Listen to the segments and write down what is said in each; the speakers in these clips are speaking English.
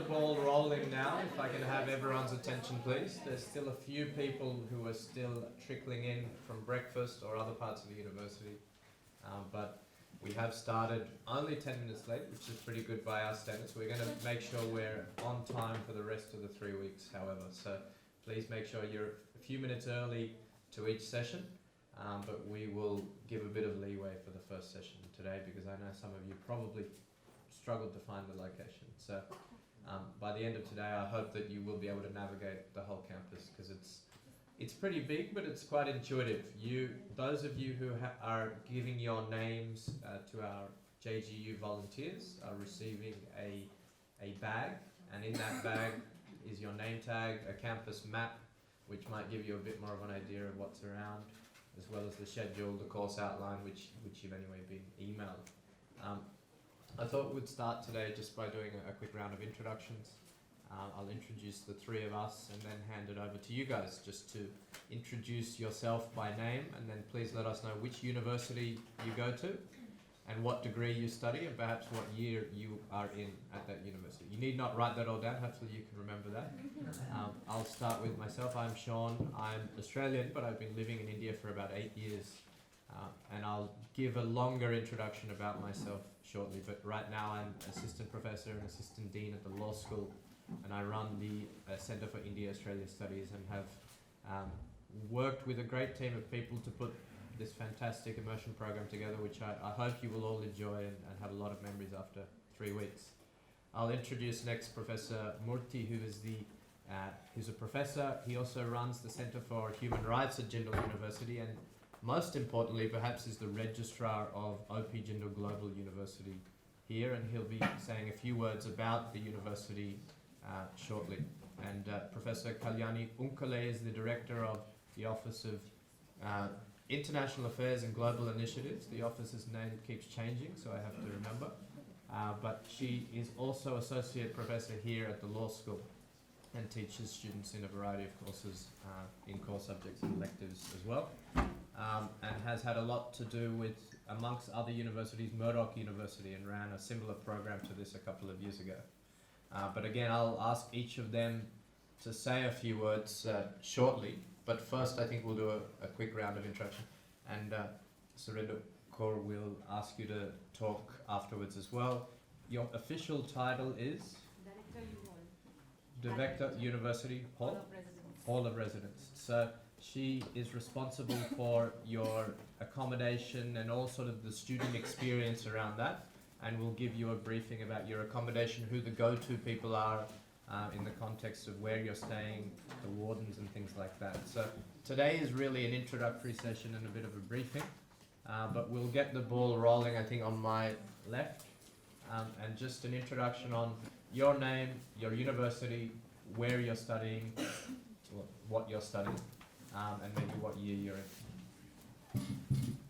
ball rolling now. If I can have everyone's attention, please. There's still a few people who are still trickling in from breakfast or other parts of the university. But we have started only 10 minutes late, which is pretty good by our standards. We're going to make sure we're on time for the rest of the 3 weeks, however. So please make sure you're a few minutes early to each session. But we will give a bit of leeway for the first session today because I know some of you probably struggled to find the location. So by the end of today, I hope that you will be able to navigate the whole campus because it's pretty big, but it's quite intuitive. Those of you who are giving your names to our JGU volunteers are receiving a bag, and in that bag is your name tag, a campus map, which might give you a bit more of an idea of what's around, as well as the schedule, the course outline, which you've anyway been emailed. I thought we'd start today just by doing a quick round of introductions. I'll introduce the three of us and then hand it over to you guys just to introduce yourself by name, and then please let us know which university you go to and what degree you study and perhaps what year you are in at that university. You need not write that all down, hopefully you can remember that. I'll start with myself. I'm Sean. I'm Australian, but I've been living in India for about 8 years. And I'll give a longer introduction about myself shortly, but right now I'm assistant professor and assistant dean at the law school, and I run the Centre for India-Australia Studies and have worked with a great team of people to put this fantastic immersion program together, which I hope you will all enjoy and have a lot of memories after 3 weeks. I'll introduce next Professor Murthy, who's a professor. He also runs the Centre for Human Rights at Jindal University, and most importantly, perhaps, is the registrar of OP Jindal Global University here, and he'll be saying a few words about the university shortly. And Professor Kalyani Unkale is the director of the Office of International Affairs and Global Initiatives. The office's name keeps changing, so I have to remember. But she is also associate professor here at the law school and teaches students in a variety of courses, in core subjects and electives as well. And has had a lot to do with, amongst other universities, Murdoch University, and ran a similar program to this a couple of years ago. But again, I'll ask each of them to say a few words shortly, but first I think we'll do a quick round of introduction, and Surinder Kaur will ask you to talk afterwards as well. Your official title is? Director University Hall? Hall of Residence. So she is responsible for your accommodation and all sort of the student experience around that, and will give you a briefing about your accommodation, who the go-to people are in the context of where you're staying, the wardens and things like that. So today is really an introductory session and a bit of a briefing, but we'll get the ball rolling, I think, on my left, and just an introduction on your name, your university, where you're studying, what you're studying, and maybe what year you're in.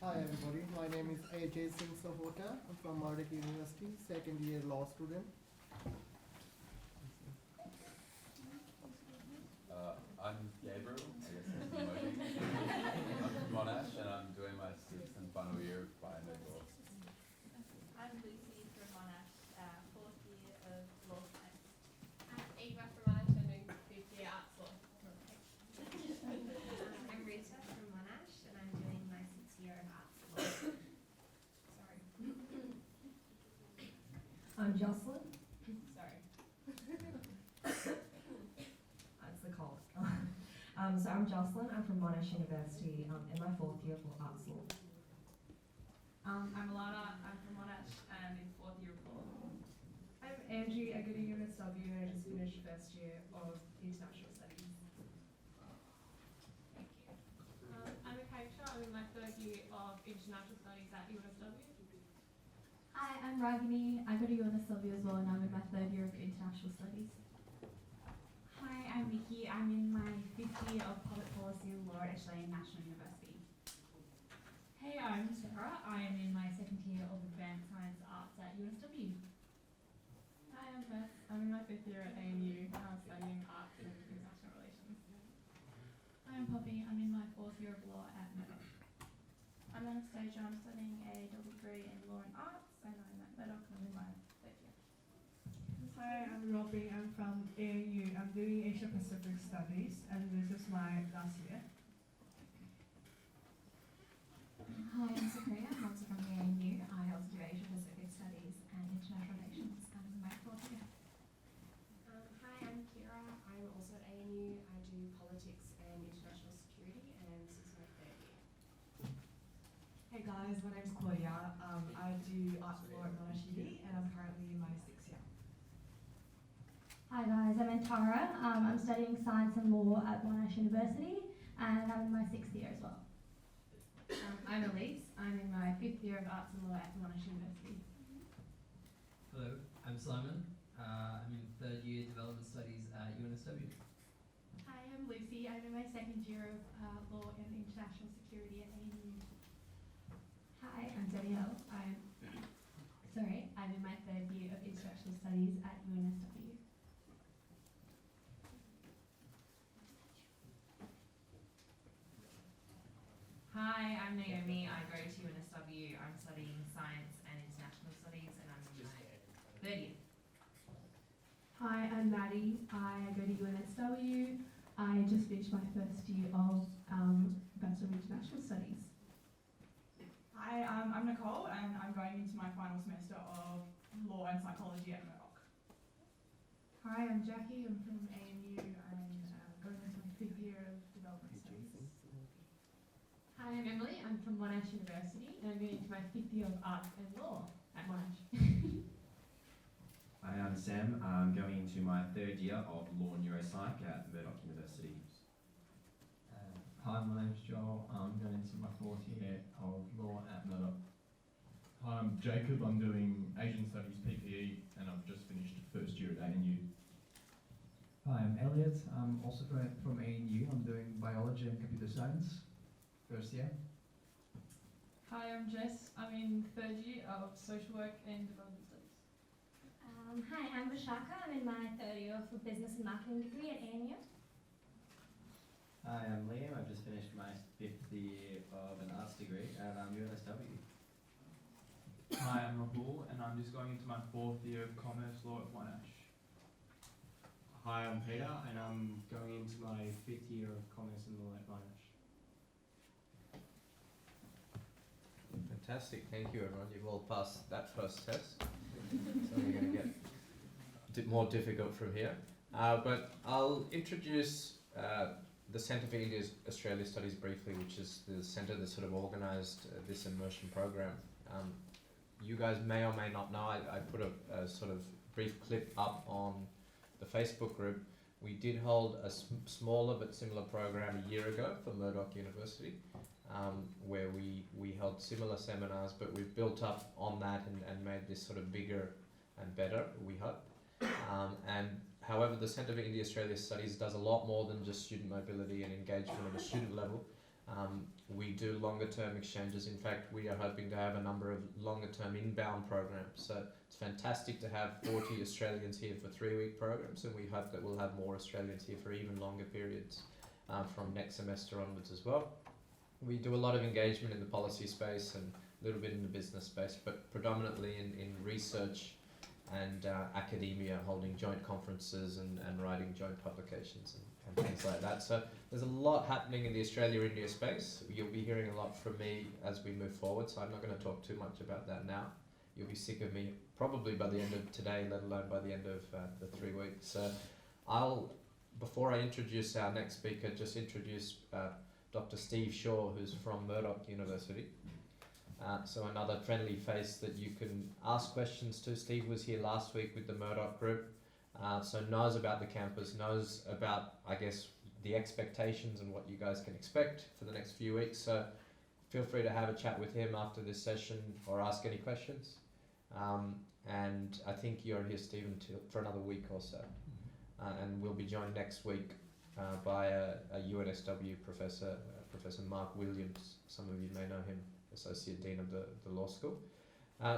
Hi everybody, my name is AJ Singh Sahota. I'm from Murdoch University, second year law student. I'm Gabriel, I guess I'm from Murdoch. I'm from Monash and I'm doing my 6th and final year of biomedical law. I'm Lucy from Monash, 4th year of law science. I'm Eva from Monash, I'm doing 5th year arts law. I'm Rita from Monash and I'm doing my 6th year of arts law. Sorry. I'm Jocelyn. Sorry. It's the cold. So I'm Jocelyn. I'm from Monash University in my 4th year of arts law. I'm Alana, I'm from Monash and in 4th year of law. I'm Angie, I go to UNSW and I just finished first year of international studies. Thank you. I'm Akaisha, I'm in my 3rd year of international studies at UNSW. Hi, I'm Ragini. I go to UNSW as well, and I'm in my 3rd year of international studies. Hi, I'm Vicky. I'm in my 5th year of public policy and law at Australian National University. Hey, I'm Sarah. I am in my 2nd year of advanced science arts at UNSW. Hi, I'm Beth. I'm in my 5th year at ANU, studying arts and international relations. Hi, I'm Poppy. I'm in my 4th year of law at Murdoch. I'm Anastasia. I'm studying a double degree in law and arts, and I'm at Murdoch and I'm in my 3rd year. Hi, Hi, I'm Robbie. I'm from ANU. I'm doing Asia Pacific Studies, and this is my last year. Hi, I'm Sophia. I'm also from the ANU. I also do Asia Pacific Studies and International Relations, and I'm in my fourth year. Hi, I'm Kira. I'm also at ANU. I do politics and international security, and this is my third year. Hey guys, my name's Claudia. I do art law at Monash Uni, and I'm currently in my 6th year. Hi guys, I'm Antara. I'm studying science and law at Monash University, and I'm in my 6th year as well. I'm Elise. I'm in my 5th year of Arts and Law at Monash University. Hello, I'm Simon. I'm in 3rd year Development Studies at UNSW. Hi, I'm Lucy. I'm in my 2nd year of Law and International Security at ANU. Hi, I'm Danielle. I'm in my 3rd year of International Studies at UNSW. Hi, I'm Naomi. I go to UNSW. I'm studying Science and International Studies, and I'm in my 3rd year. Hi, I'm Maddie. I go to UNSW. I just finished my 1st year of Bachelor of International Studies. Hi, I'm Nicole, and I'm going into my final semester of Law and Psychology at Murdoch. Hi, I'm Jackie. I'm from ANU. I'm going into my 5th year of Development Studies. Hi, I'm Emily. I'm from Monash University, and I'm going into my 5th year of Arts and Law at Monash. Hi, I'm Sam. I'm going into my 3rd year of Law Neuropsych at Murdoch University. Hi, my name's Joel. I'm going into my 4th year of law at Murdoch. Hi, I'm Jacob. I'm doing Asian Studies PPE and I've just finished 1st year at ANU. Hi, I'm Elliot. I'm also from ANU. I'm doing Biology and Computer Science, 1st year. Hi, I'm Jess. I'm in 3rd year of Social Work and Development Studies. Hi, I'm Vishaka. I'm in my 3rd year of Business and Marketing degree at ANU. Hi, I'm Liam. I've just finished my 5th year of an arts degree at UNSW. Hi, I'm Rahul, and I'm just going into my 4th year of Commerce Law at Monash. Hi, I'm Peter, and I'm going into my 5th year of Commerce and Law at Monash. Fantastic, thank you everyone. You've all passed that first test. So we're going to get a bit more difficult from here. But I'll introduce the Centre for India's Australia Studies briefly, which is the centre that sort of organised this immersion program. You guys may or may not know, I put a sort of brief clip up on the Facebook group. We did hold a smaller but similar program a year ago for Murdoch University, where we held similar seminars, but we've built up on that and made this sort of bigger and better, we hope. And however, the Centre for India Australia Studies does a lot more than just student mobility and engagement at a student level. We do longer term exchanges. In fact, we are hoping to have a number of longer term inbound programs. So it's fantastic to have 40 Australians here for 3-week programs, and we hope that we'll have more Australians here for even longer periods from next semester onwards as well. We do a lot of engagement in the policy space and a little bit in the business space, but predominantly in research and academia, holding joint conferences and writing joint publications and things like that. So there's a lot happening in the Australia-India space. You'll be hearing a lot from me as we move forward, so I'm not going to talk too much about that now. You'll be sick of me probably by the end of today, let alone by the end of the 3 weeks. So before I introduce our next speaker, just introduce Dr. Steve Shaw, who's from Murdoch University. So another friendly face that you can ask questions to. Steve was here last week with the Murdoch group, so knows about the campus, knows about, I guess, the expectations and what you guys can expect for the next few weeks. So feel free to have a chat with him after this session or ask any questions. And I think you're here, Stephen, for another week or so. And we'll be joined next week by a UNSW professor, Professor Mark Williams. Some of you may know him, Associate Dean of the Law School.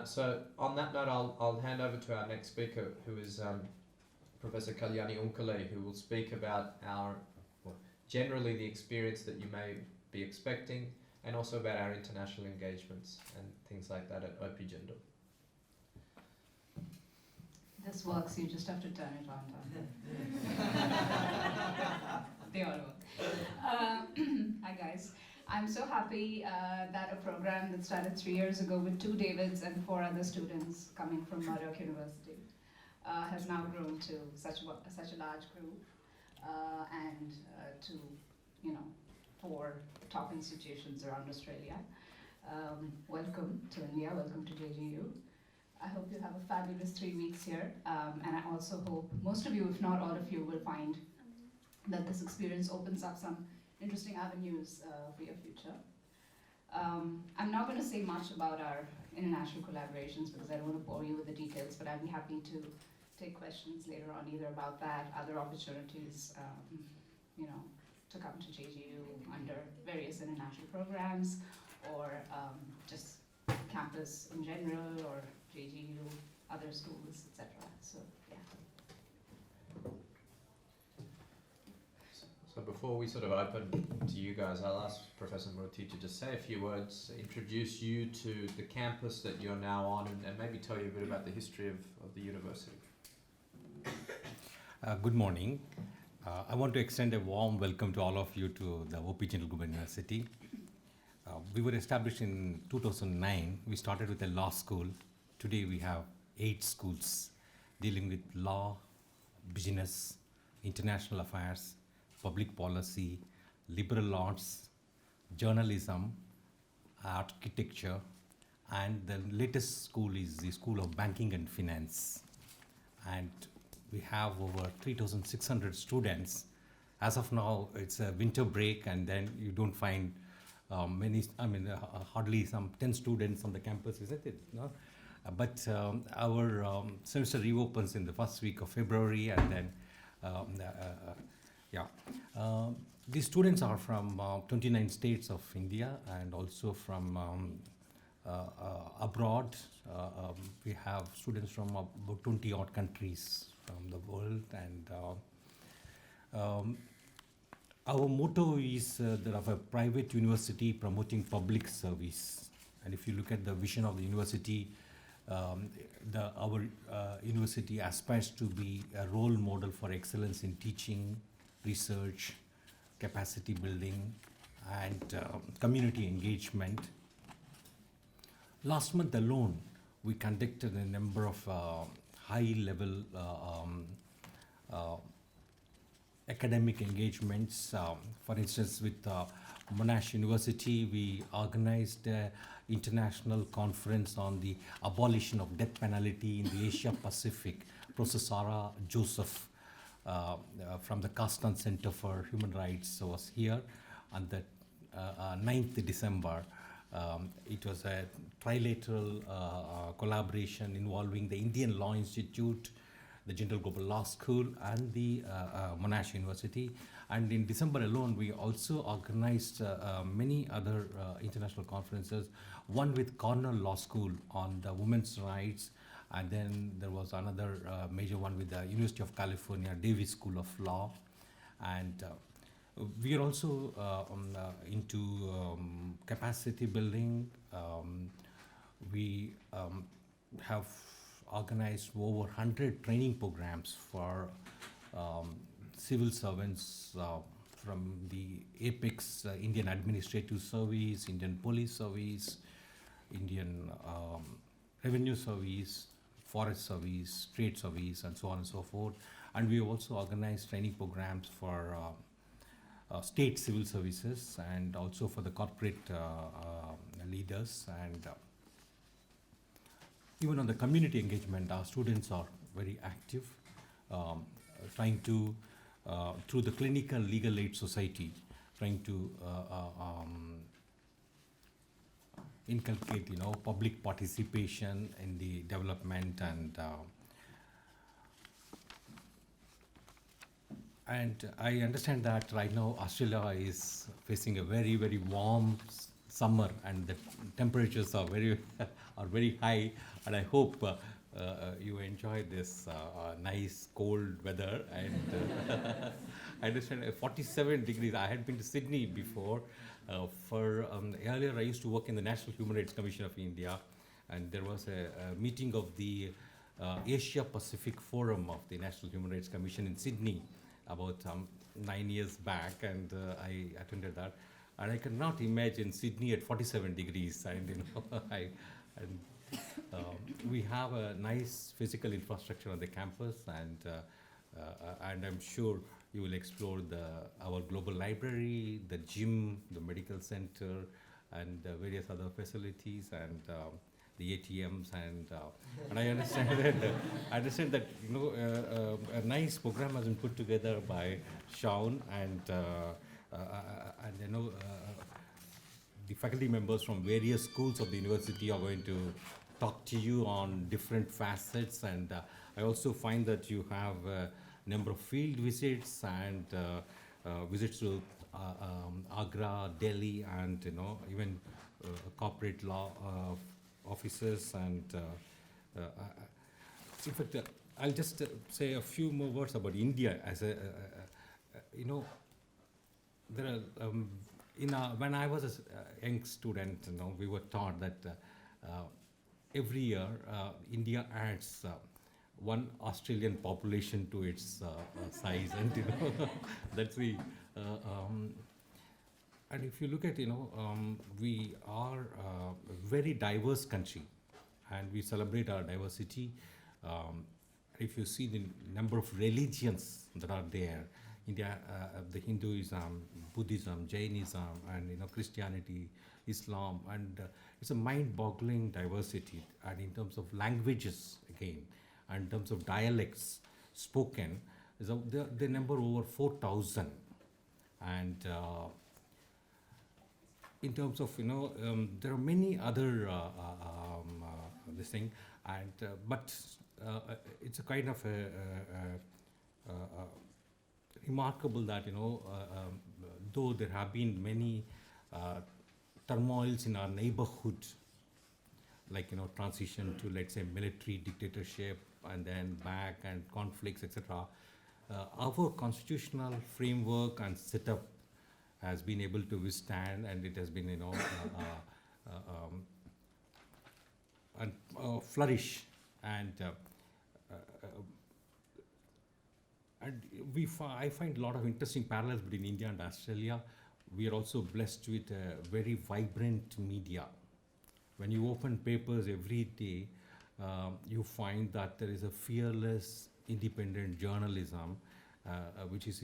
So on that note, I'll hand over to our next speaker, who is Professor Kalyani Unkale, who will speak about generally the experience that you may be expecting, and also about our international engagements and things like that at OP Jindal. This works, you just have to turn it on. They all work. Hi guys. I'm so happy that a program that started 3 years ago with 2 Davids and 4 other students coming from Murdoch University has now grown to such a large group and to, 4 top institutions around Australia. Welcome to India, welcome to JGU. I hope you have a fabulous 3 weeks here, and I also hope most of you, if not all of you, will find that this experience opens up some interesting avenues for your future. I'm not going to say much about our international collaborations because I don't want to bore you with the details, but I'd be happy to take questions later on either about that, other opportunities, to come to JGU under various international programs, or just campus in general, or JGU, other schools, etc. So, yeah. So before we sort of open to you guys, I'll ask Professor Murati to just say a few words, introduce you to the campus that you're now on, and maybe tell you a bit about the history of the university. Good morning. I want to extend a warm welcome to all of you to the OP General University. We were established in 2009. We started with a law school. Today we have 8 schools dealing with law, business, international affairs, public policy, liberal arts, journalism, architecture, and the latest school is the School of Banking and Finance. And we have over 3,600 students. As of now, it's a winter break, and then you don't find hardly some 10 students on the campus, isn't it? No? But our semester reopens in the first week of February, and then, these students are from 29 states of India and also from abroad. We have students from about 20 odd countries from the world, and our motto is that of a private university promoting public service. And if you look at the vision of the university, our university aspires to be a role model for excellence in teaching, research, capacity building, and community engagement. Last month alone, we conducted a number of high-level academic engagements. For instance, with Monash University, we organized an international conference on the abolition of death penalty in the Asia Pacific. Professor Sarah Joseph from the Karstan Center for Human Rights was here on the 9th December. It was a trilateral collaboration involving the Indian Law Institute, the General Global Law School, and the Monash University. And in December alone, we also organized many other international conferences, one with Cornell Law School on the women's rights, and then there was another major one with the University of California, Davis School of Law. And we are also into capacity building. We have organized over 100 training programs for civil servants from the APEX, Indian Administrative Service, Indian Police Service, Indian Revenue Service, Forest Service, Trade Service, and so on and so forth. And we also organized training programs for state civil services and also for the corporate leaders. And even on the community engagement, our students are very active, trying to, through the Clinical Legal Aid Society, trying to inculcate, public participation in the development, and I understand that right now Australia is facing a very, very warm summer, and the temperatures are very high, and I hope you enjoy this nice cold weather. And I understand 47 degrees. I had been to Sydney before. Earlier I used to work in the National Human Rights Commission of India, and there was a meeting of the Asia Pacific Forum of the National Human Rights Commission in Sydney about 9 years back, and I attended that. And I cannot imagine Sydney at 47 degrees, and we have a nice physical infrastructure on the campus, and I'm sure you will explore our global library, the gym, the medical center, and various other facilities, and the ATMs, and I understand that a nice program has been put together by Shaun, and the faculty members from various schools of the university are going to talk to you on different facets, and I also find that you have a number of field visits and visits to Agra, Delhi, and even corporate law offices, and in fact I'll just say a few more words about India. As a there are when I was a young student, we were taught that every year India adds one Australian population to its size, and that's the and if you look at we are a very diverse country, and we celebrate our diversity. If you see the number of religions that are there, India, the Hinduism, Buddhism, Jainism, and Christianity, Islam, and it's a mind-boggling diversity. And in terms of languages, again, and in terms of dialects spoken, the number over 4,000. And in terms of there are many other this thing, and but it's a kind of remarkable that though there have been many turmoils in our neighborhood, like transition to, let's say, military dictatorship, and then back, and conflicts, etc. Our constitutional framework and setup has been able to withstand, and it has been and flourish, and I find a lot of interesting parallels between India and Australia. We are also blessed with a very vibrant media. When you open papers every day, you find that there is a fearless, independent journalism, which is,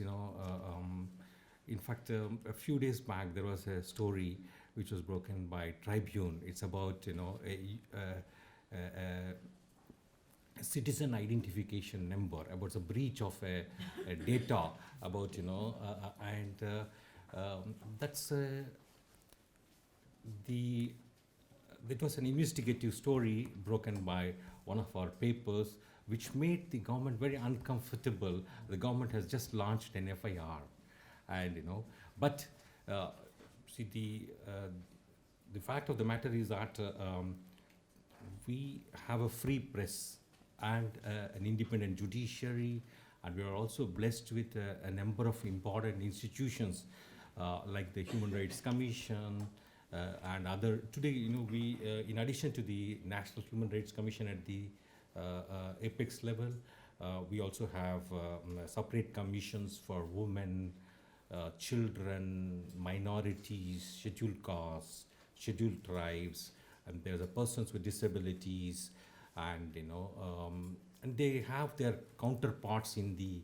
in fact, a few days back there was a story which was broken by Tribune. It's about, a citizen identification number, about the breach of a data, about and that's it was an investigative story broken by one of our papers, which made the government very uncomfortable. The government has just launched an FIR, and but see, the fact of the matter is that we have a free press and an independent judiciary, and we are also blessed with a number of important institutions like the Human Rights Commission and other. Today, we, in addition to the National Human Rights Commission at the apex level, we also have separate commissions for women, children, minorities, scheduled castes, scheduled tribes, and there's a persons with disabilities, and and they have their counterparts in the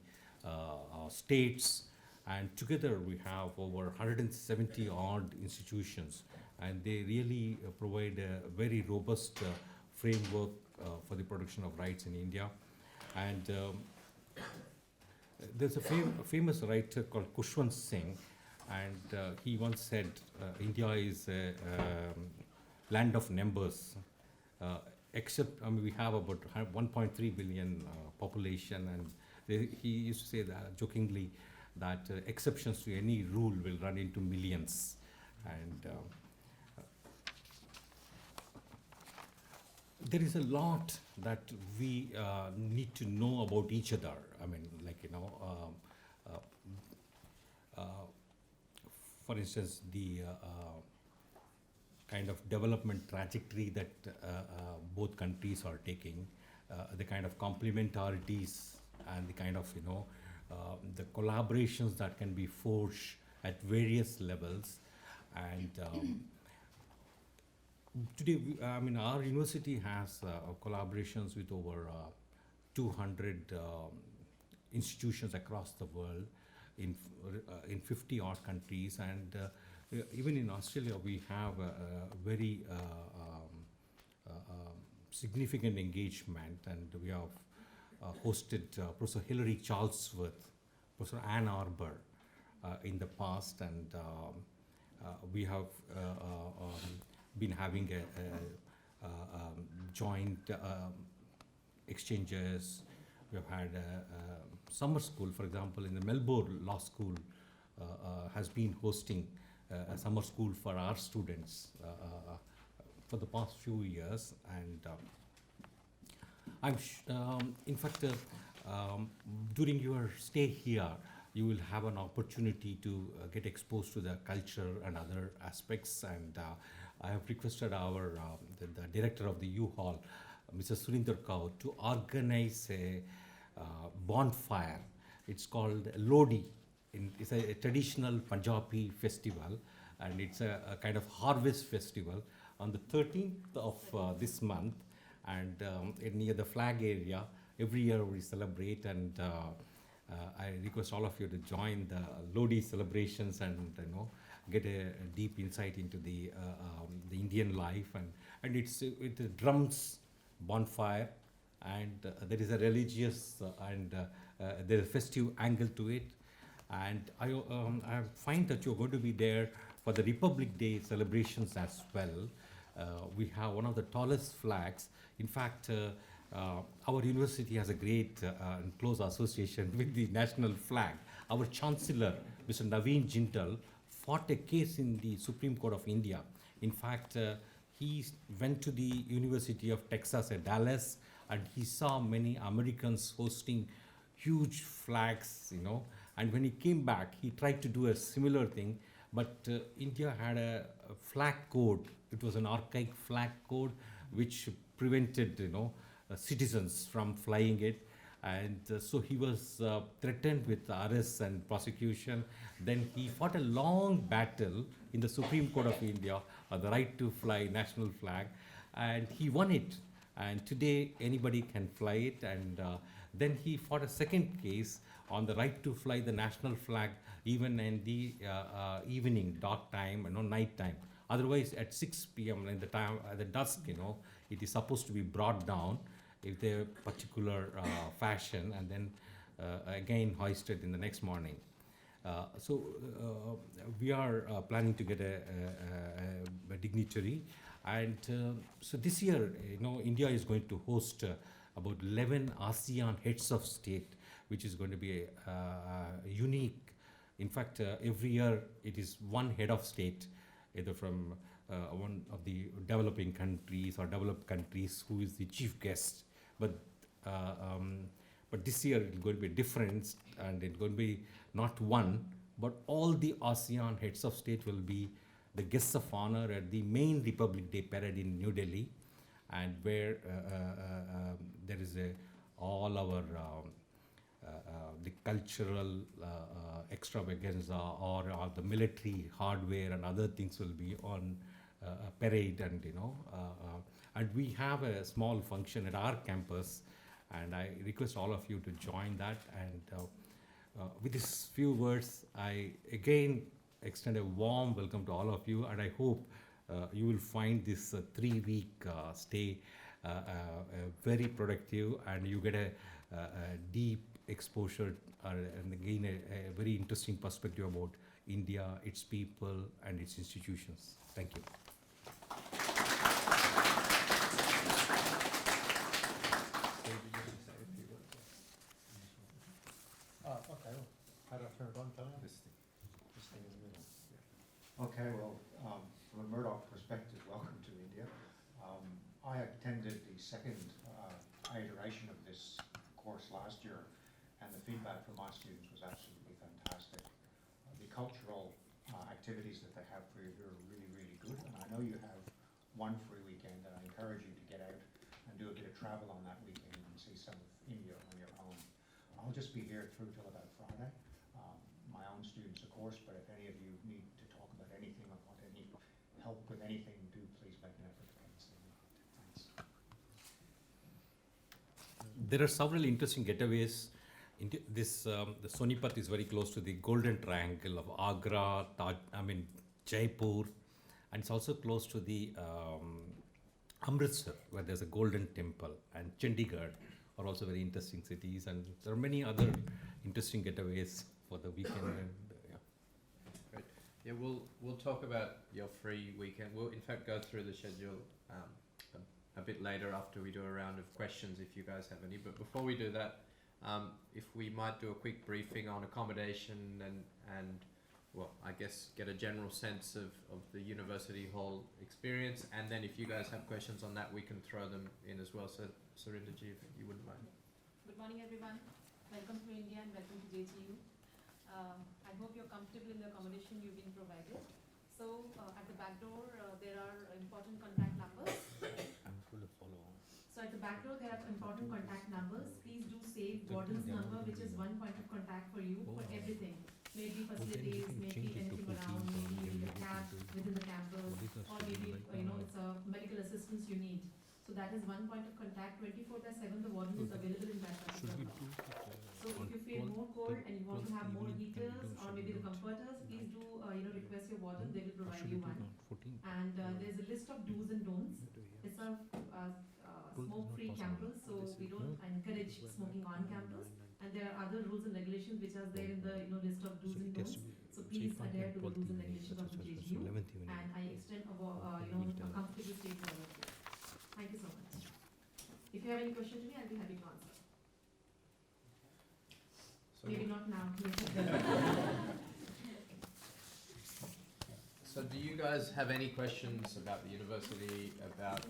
states, and together we have over 170 odd institutions, and they really provide a very robust framework for the protection of rights in India. And there's a famous writer called Kushwant Singh, and he once said India is a land of numbers, except we have about 1.3 billion population, and he used to say that jokingly that exceptions to any rule will run into millions, and there is a lot that we need to know about each other. I mean, like for instance, the kind of development trajectory that both countries are taking, the kind of complementarities and the kind of, the collaborations that can be forged at various levels. And today, our university has collaborations with over 200 institutions across the world in 50 odd countries, and even in Australia we have a very significant engagement, and we have hosted Professor Hilary Charlesworth, Professor Ann Arbor in the past, and we have been having a joint exchanges. We have had summer school, for example, in the Melbourne Law School has been hosting a summer school for our students for the past few years, and in fact, during your stay here, you will have an opportunity to get exposed to the culture and other aspects, and I have requested our the director of the U-Hall, Mr. Surinder Kaur, to organize a bonfire. It's called Lodi. It's a traditional Punjabi festival, and it's a kind of harvest festival on the 13th of this month, and near the flag area. Every year we celebrate, and I request all of you to join the Lodi celebrations and get a deep insight into the Indian life, and it's with the drums, bonfire, and there is a religious and there's a festive angle to it, and I find that you're going to be there for the Republic Day celebrations as well. We have one of the tallest flags. In fact, our university has a great and close association with the national flag. Our Chancellor, Mr. Naveen Jindal, fought a case in the Supreme Court of India. In fact, he went to the University of Texas at Dallas, and he saw many Americans hosting huge flags, and when he came back, he tried to do a similar thing, but India had a flag code. It was an archaic flag code which prevented, citizens from flying it, and so he was threatened with arrest and prosecution. Then he fought a long battle in the Supreme Court of India on the right to fly national flag, and he won it. And today anybody can fly it, and then he fought a second case on the right to fly the national flag even in the evening, dark time, night time. Otherwise, at 6 p.m. in the time, at the dusk, it is supposed to be brought down if a particular fashion, and then again hoisted in the next morning. So we are planning to get a dignitary, and so this year, India is going to host about 11 ASEAN heads of state, which is going to be unique. In fact, every year it is one head of state, either from one of the developing countries or developed countries, who is the chief guest. But this year it's going to be different, and it's going to be not one, but all the ASEAN heads of state will be the guests of honor at the main Republic Day parade in New Delhi, and where there is all our the cultural extravaganza or the military hardware and other things will be on parade, and we have a small function at our campus, and I request all of you to join that. And with these few words, I again extend a warm welcome to all of you, and I hope you will find this 3-week stay very productive, and you get a deep exposure and gain a very interesting perspective about India, its people, and its institutions. Thank you. Okay, well, how do I turn it on, Tony? This thing in the middle. Yeah. Okay, well, from a Murdoch perspective, welcome to India. I attended the second iteration of this course last year, and the feedback from my students was absolutely fantastic. The cultural activities that they have for you here are really, really good, and I know you have one free weekend, and I encourage you to get out and do a bit of travel on that weekend South India on your own. I'll just be here through till about Friday. My own students, of course, but if any of you need to talk about anything or want any help with anything, do please make an effort to come and see me. Thanks. There are several interesting getaways. The Sonipat is very close to the Golden Triangle of Agra, Jaipur, and it's also close to the Amritsar, where there's a Golden Temple, and Chandigarh are also very interesting cities, and there are many other interesting getaways for the weekend. And, Great. Yeah, we'll talk about your free weekend. We'll in fact go through the schedule a bit later after we do a round of questions if you guys have any. But before we do that, if we might do a quick briefing on accommodation and well, I guess get a general sense of the university hall experience, and then if you guys have questions on that, we can throw them in as well. So Surinderji, if you wouldn't mind. Good morning, everyone. Welcome to India and welcome to JTU. I hope you're comfortable in the accommodation you've been provided. So at the back door, there are important contact numbers. So at the back door, there are important contact numbers. Please do save warden's number, which is one point of contact for you for everything. Maybe facilities, maybe anything around, maybe you need a cab within the campus, or maybe it's a medical assistance you need. So that is one point of contact. 24/7, the warden is available in that particular block. So if you feel more cold and you want to have more heaters or maybe the comforters, please do request your warden. They will provide you one. And there's a list of do's and don'ts. It's a smoke-free campus, so we don't encourage smoking on campus. And there are other rules and regulations which are there in the list of do's and don'ts. So please adhere to the rules and regulations of the JGU. And I extend a comfortable stay for all of you. Thank you so much. If you have any question to me, I'll be happy to answer. So maybe not now. Later. So do you guys have any questions about the university, about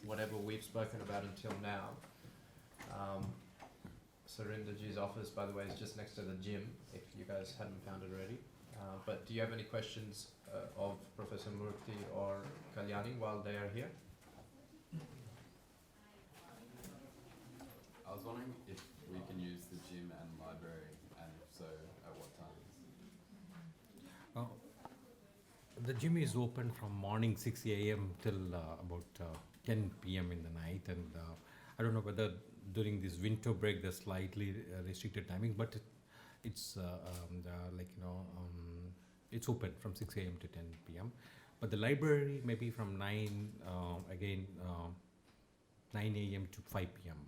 whatever we've spoken about until now? Surinderji's office, by the way, is just next to the gym, if you guys hadn't found it already. But do you have any questions of Professor Murthy or Kalyani while they are here? I was wondering if we can use the gym and library, and if so, at what times? The gym is open from morning 6 a.m. till about 10 p.m. in the night, and I don't know whether during this winter break there's slightly restricted timing, but it's it's open from 6 a.m. to 10 p.m. But the library maybe from 9 a.m. to 5 p.m.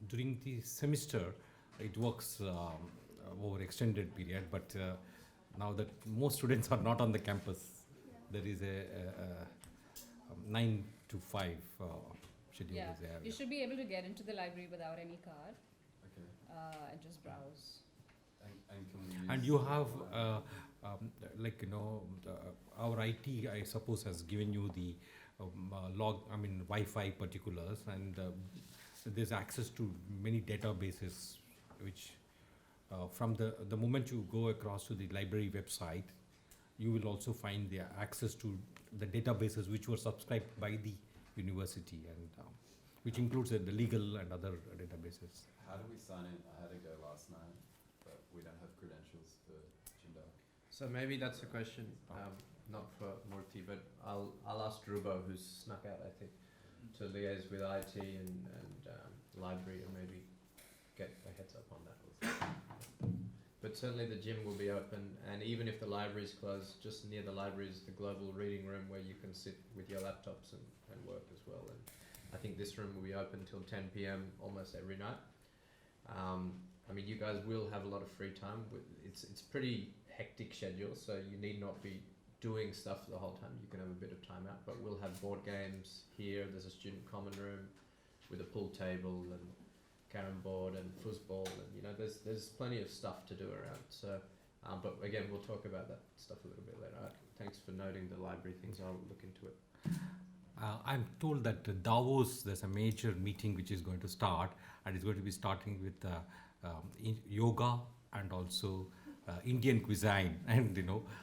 During the semester, it works over extended period, but now that most students are not on the campus, there is a 9 to 5 schedule is there. You should be able to get into the library without any card. Okay. And just browse. And can we use And you have our IT, I suppose, has given you the Wi-Fi particulars, and there's access to many databases, which from the moment you go across to the library website, you will also find the access to the databases which were subscribed by the university, and which includes the legal and other databases. How do we sign in? I had to go last night, but we don't have credentials for Jindak. So maybe that's a question, not for Murthy, but I'll ask Drubo, who's snuck out, I think, to liaise with IT and library, and maybe get a heads up on that. But certainly the gym will be open, and even if the library is closed, just near the library is the global reading room where you can sit with your laptops and work as well. And I think this room will be open till 10 p.m. almost every night. You guys will have a lot of free time. It's pretty hectic schedule, so you need not be doing stuff the whole time. You can have a bit of time out, but we'll have board games here. There's a student common room with a pool table and carom board and foosball, and there's plenty of stuff to do around. So, but again, we'll talk about that stuff a little bit later. Thanks for noting the library things. I'll look into it. I'm told that Davos, there's a major meeting which is going to start, and it's going to be starting with yoga and also Indian cuisine. And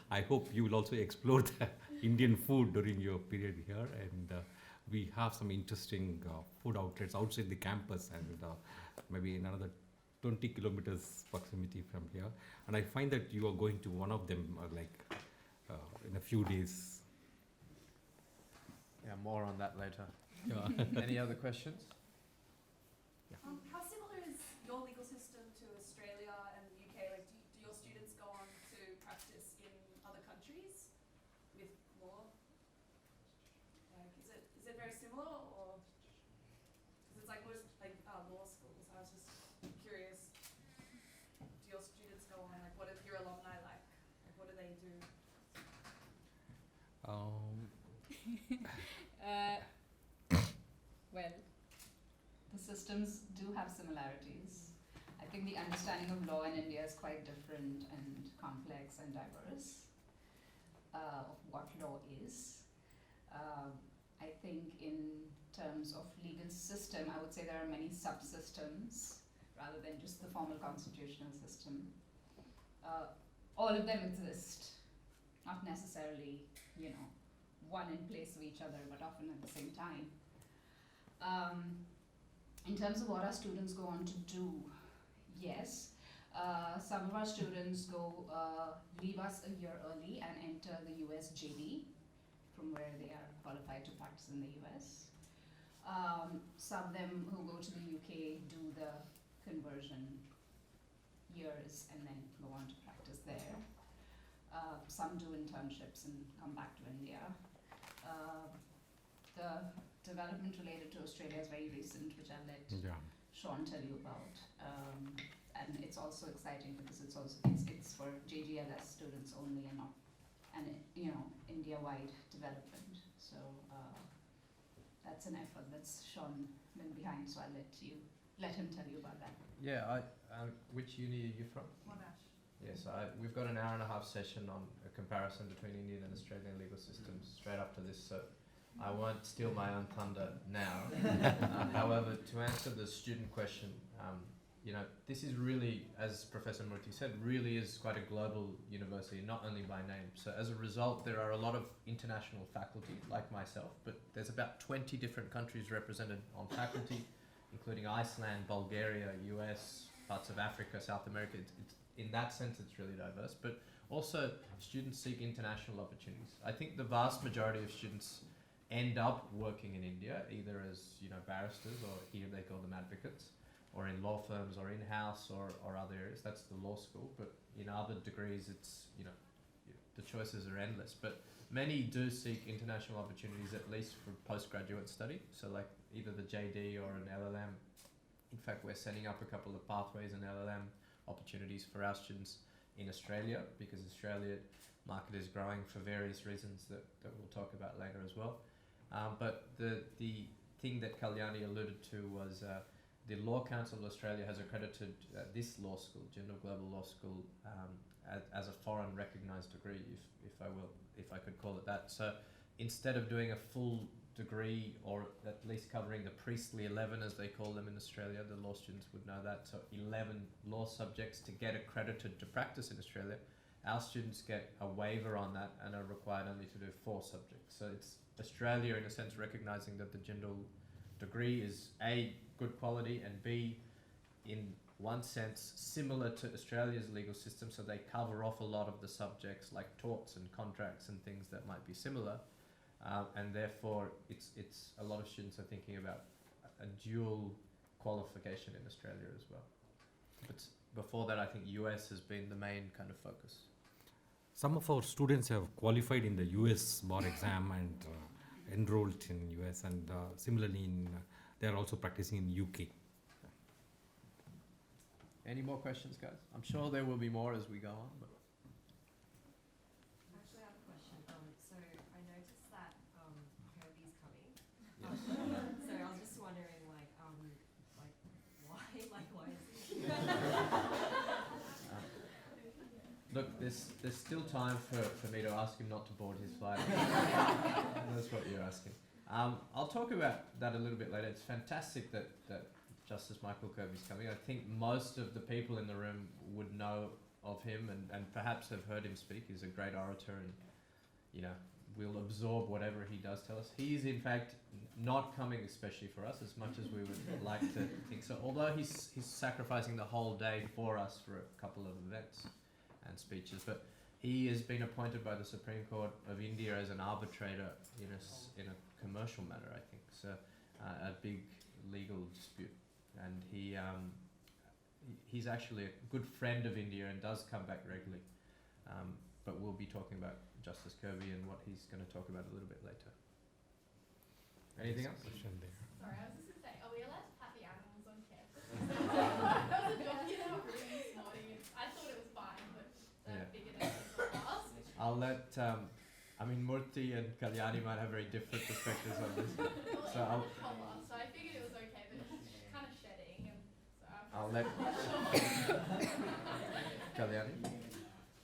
I hope you will also explore the Indian food during your period here. And we have some interesting food outlets outside the campus and maybe in another 20 kilometers proximity from here. And I find that you are going to one of them in a few days. Yeah, more on that later. Yeah. Any other questions? How similar is your legal system to Australia and the UK? Like, do your students go on to practice in other countries with law? Like, is it very similar, or because it's like most law schools? I was just curious. Do your students go on? Like, what are your alumni like? Like, what do they do? Well, the systems do have similarities. I think the understanding of law in India is quite different and complex and diverse of what law is. I think in terms of legal system, I would say there are many subsystems rather than just the formal constitutional system. All of them exist, not necessarily, one in place of each other, but often at the same time. In terms of what our students go on to do, yes, some of our students leave us a year early and enter the US JD, from where they are qualified to practice in the US. Some of them who go to the UK do the conversion years and then go on to practice there. Some do internships and come back to India. The development related to Australia is very recent, which I'll let Sean tell you about. And it's also exciting because it's for JGLS students only and not India-wide development. So that's an effort that's Sean been behind. So I'll let him tell you about that. Yeah, which uni are you from? Monash. Yes, we've got an hour-and-a-half session on a comparison between Indian and Australian legal systems straight up to this, so I won't steal my own thunder now. However, to answer the student question, this is really, as Professor Murthy said, really is quite a global university, not only by name. So as a result, there are a lot of international faculty, like myself, but there's about 20 different countries represented on faculty, including Iceland, Bulgaria, US, parts of Africa, South America. In that sense, it's really diverse, but also students seek international opportunities. I think the vast majority of students end up working in India, either as barristers, or here they call them advocates, or in law firms, or in-house, or other areas. That's the law school, but in other degrees, it's the choices are endless. But many do seek international opportunities, at least for postgraduate study. So like either the JD or an LLM. In fact, we're setting up a couple of pathways and LLM opportunities for our students in Australia, because Australia market is growing for various reasons that we'll talk about later as well. But the thing that Kalyani alluded to was the Law Council of Australia has accredited this law school, Jindal Global Law School, as a foreign recognised degree, if I could call it that. So instead of doing a full degree, or at least covering the priestly 11 as they call them in Australia, the law students would know that, so 11 law subjects to get accredited to practice in Australia, our students get a waiver on that and are required only to do 4 subjects. So it's Australia in a sense recognising that the Jindal degree is A, good quality, and B, in one sense similar to Australia's legal system, so they cover off a lot of the subjects like torts and contracts and things that might be similar. And therefore, it's a lot of students are thinking about a dual qualification in Australia as well. But before that, I think US has been the main kind of focus. Some of our students have qualified in the US bar exam and enrolled in US, and similarly they are also practicing in UK. Any more questions, guys? I'm sure there will be more as we go on. But Actually, I have a question. So I noticed that Kirby's coming. Yes. So I was just wondering, why is he? Look, there's still time for me to ask him not to board his flight. That's what you're asking. I'll talk about that a little bit later. It's fantastic that Justice Michael Kirby's coming. I think most of the people in the room would know of him and perhaps have heard him speak. He's a great orator and, we'll absorb whatever he does tell us. He is in fact not coming especially for us as much as we would like to think so. Although he's sacrificing the whole day for us for a couple of events and speeches, but he has been appointed by the Supreme Court of India as an arbitrator in a commercial matter, I think. So a big legal dispute, and he's actually a good friend of India and does come back regularly. But we'll be talking about Justice Kirby and what he's going to talk about a little bit later. Anything else? Sorry, I was just going to say, are we allowed to pat the animals on campus? That was a joke in our room this morning. I thought it was fine, but I figured it was last. I'll let, Murthy and Kalyani might have very different perspectives on this. So So I figured it was okay, but it's kind of shedding, and so I'll let Kalyani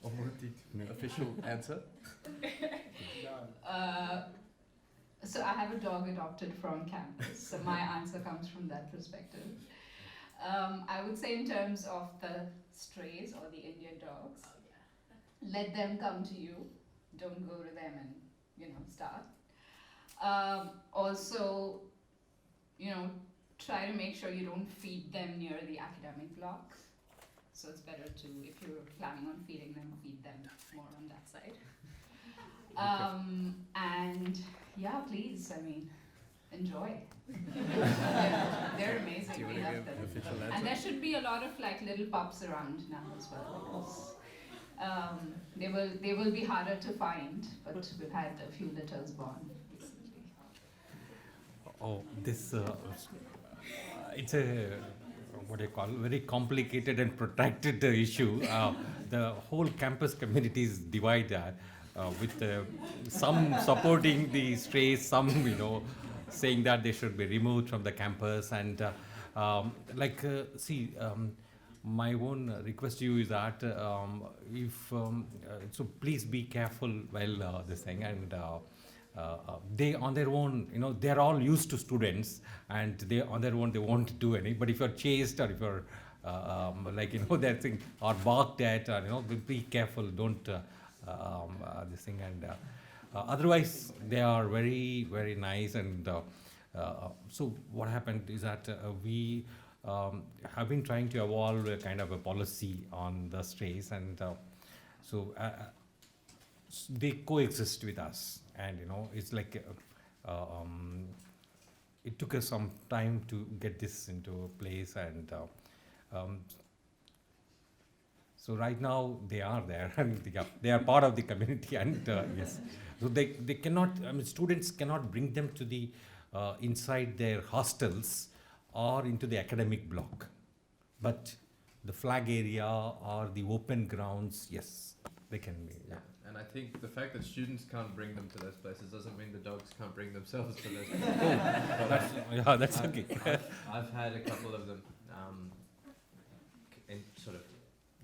or Murthy official answer. So I have a dog adopted from campus, so my answer comes from that perspective. I would say in terms of the strays or the Indian dogs, let them come to you. Don't go to them and, start. Also, try to make sure you don't feed them near the academic block. So it's better to, if you're planning on feeding them, feed them more on that side. And yeah, please, enjoy. They're amazing. Do you We want to love give them. official answer? And there should be a lot of little pups around now as well. Because, they will be harder to find, but we've had a few litters born recently. Oh, this it's a very complicated and protracted issue. The whole campus community is divided, with some supporting the strays, some saying that they should be removed from the campus, and my own request to you is that so please be careful while this thing, and they on their own, they're all used to students, and they on their own they won't do any. But if you're chased, or if you're that thing, or barked at, or be careful, don't this thing. And otherwise they are very, very nice. And so what happened is that we have been trying to evolve a kind of a policy on the strays, and they coexist with us. And it's like it took us some time to get this into place, and so right now they are there, and they are part of the community. And yes, so they cannot, students cannot bring them to the inside their hostels or into the academic block, but the flag area or the open grounds, yes, they can be. Yeah. And I think the fact that students can't bring them to those places doesn't mean the dogs can't bring themselves to those places. That's okay. I've had a couple of them sort of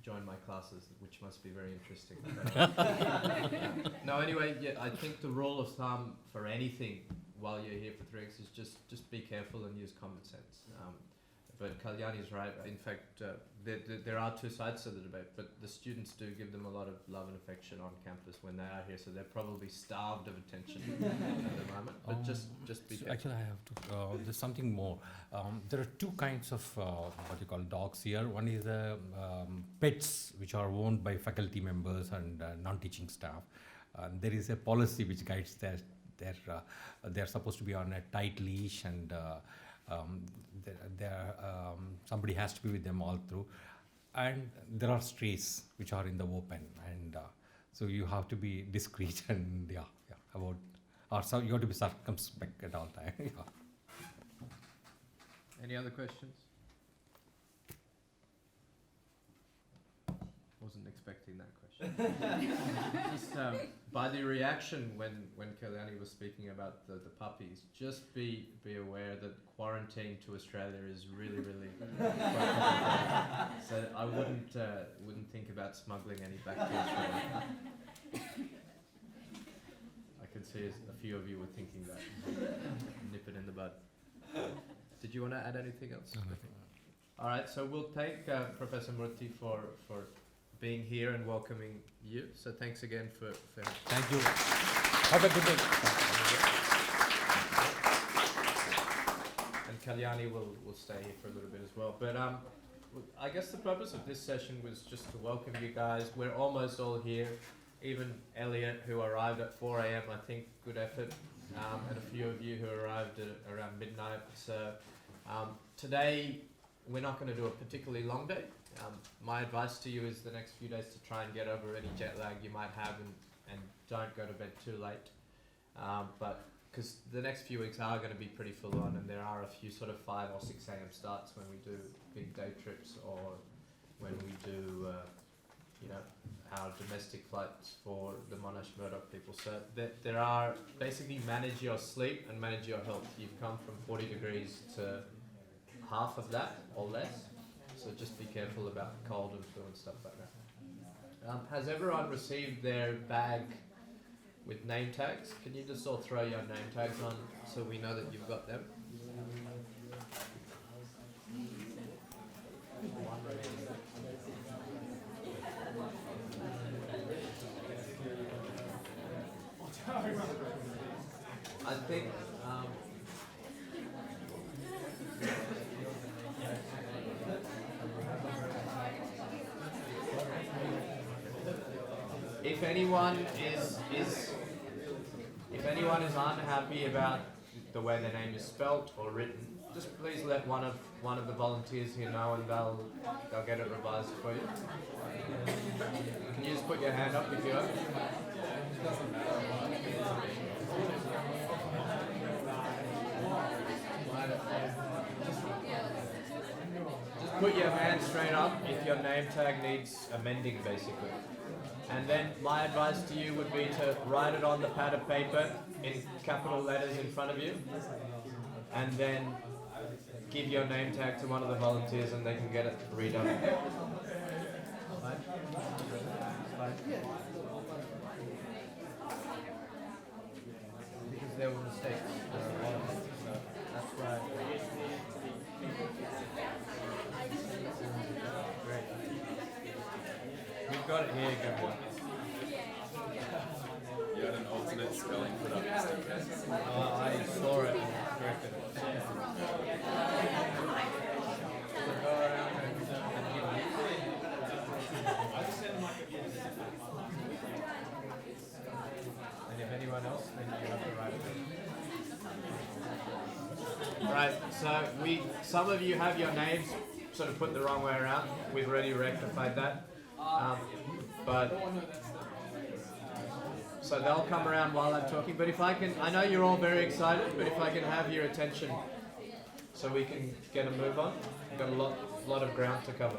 join my classes, which must be very interesting. No, anyway, I think the rule of thumb for anything while you're here for 3 weeks is just be careful and use common sense. But Kalyani is right. In fact, there are two sides to the debate, but the students do give them a lot of love and affection on campus when they are here, so they're probably starved of attention at the moment. But just be careful. Actually, I have to. There's something more. There are two kinds of what you call dogs here. One is pets, which are owned by faculty members and non-teaching staff. There is a policy which guides that they're supposed to be on a tight leash, and somebody has to be with them all through. And there are strays which are in the open, and so you have to be discreet and so you have to be circumspect at all times. Any other questions? Wasn't expecting that question. Just by the reaction when Kalyani was speaking about the puppies, just be aware that quarantine to Australia is really quite complicated. So I wouldn't think about smuggling any back to Australia. I can see a few of you were thinking that. Nip it in the bud. Did you want to add anything else? No. All right, so we'll take Professor Murthy for being here and welcoming you. So thanks again for Thank you. Have a good day. And Kalyani will stay here for a little bit as well. But I guess the purpose of this session was just to welcome you guys. We're almost all here. Even Elliot, who arrived at 4 a.m., I think, good effort. And a few of you who arrived at around midnight. So today, we're not going to do a particularly long day. My advice to you is the next few days to try and get over any jet lag you might have and don't go to bed too late. But because the next few weeks are going to be pretty full on, and there are a few sort of 5 or 6 a.m. starts when we do big day trips, or when we do, our domestic flights for the Monash Murdoch people. So there are basically manage your sleep and manage your health. You've come from 40 degrees to half of that or less. So just be careful about cold and flu and stuff like that. Has everyone received their bag with name tags? Can you just all throw your name tags on so we know that you've got them? I think if anyone is unhappy about the way their name is spelt or written, just please let one of the volunteers here know, and they'll get it revised for you. Can you just put your hand up if you are? Just put your hand straight up if your name tag needs amending, basically. And then my advice to you would be to write it on the pad of paper in capital letters in front of you, and then give your name tag to one of the volunteers and they can get it redone. Because there were mistakes. So that's right. Great. We've got it here, Gabriel. You had an alternate spelling put up. I saw it and corrected it. So go around and give it. And if anyone else, then you have to write it. Right, so some of you have your names sort of put the wrong way around. We've already rectified that. So they'll come around while I'm talking, but if I can, I know you're all very excited, but if I can have your attention so we can get a move on. We've got a lot of ground to cover.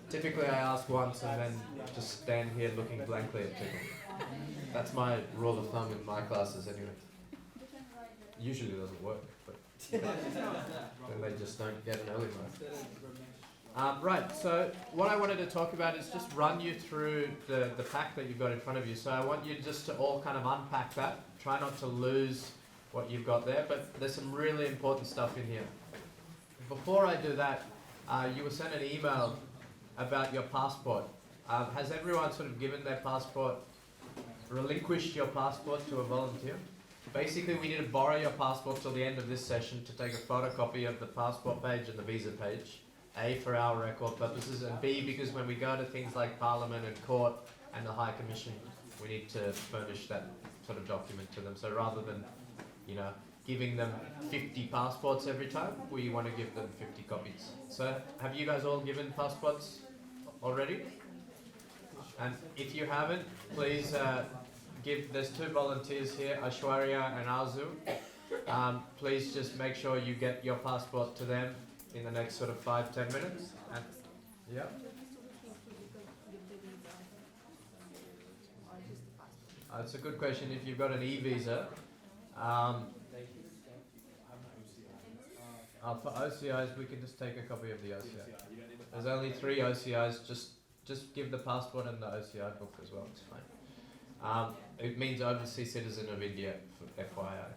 Typically I ask once and then just stand here looking blankly at people. That's my rule of thumb in my classes anyway. Usually it doesn't work, but then they just don't get an early mark. Right, so what I wanted to talk about is just run you through the pack that you've got in front of you. So I want you just to all kind of unpack that. Try not to lose what you've got there, but there's some really important stuff in here. Before I do that, you were sent an email about your passport. Has everyone sort of given their passport, relinquished your passport to a volunteer? Basically, we need to borrow your passport till the end of this session to take a photocopy of the passport page and the visa page. A, for our record purposes, and B, because when we go to things like Parliament and Court and the High Commission, we need to furnish that sort of document to them. So rather than, giving them 50 passports every time, we want to give them 50 copies. So have you guys all given passports already? And if you haven't, please there's 2 volunteers here, Aishwarya and Arzu. Please just make sure you get your passport to them in the next sort of 5-10 minutes. And, yeah. It's a good question. If you've got an e-visa, for OCIs, we can just take a copy of the OCI. There's only 3 OCIs. Just give the passport and the OCI book as well. It's fine. It means overseas citizen of India, for FYI.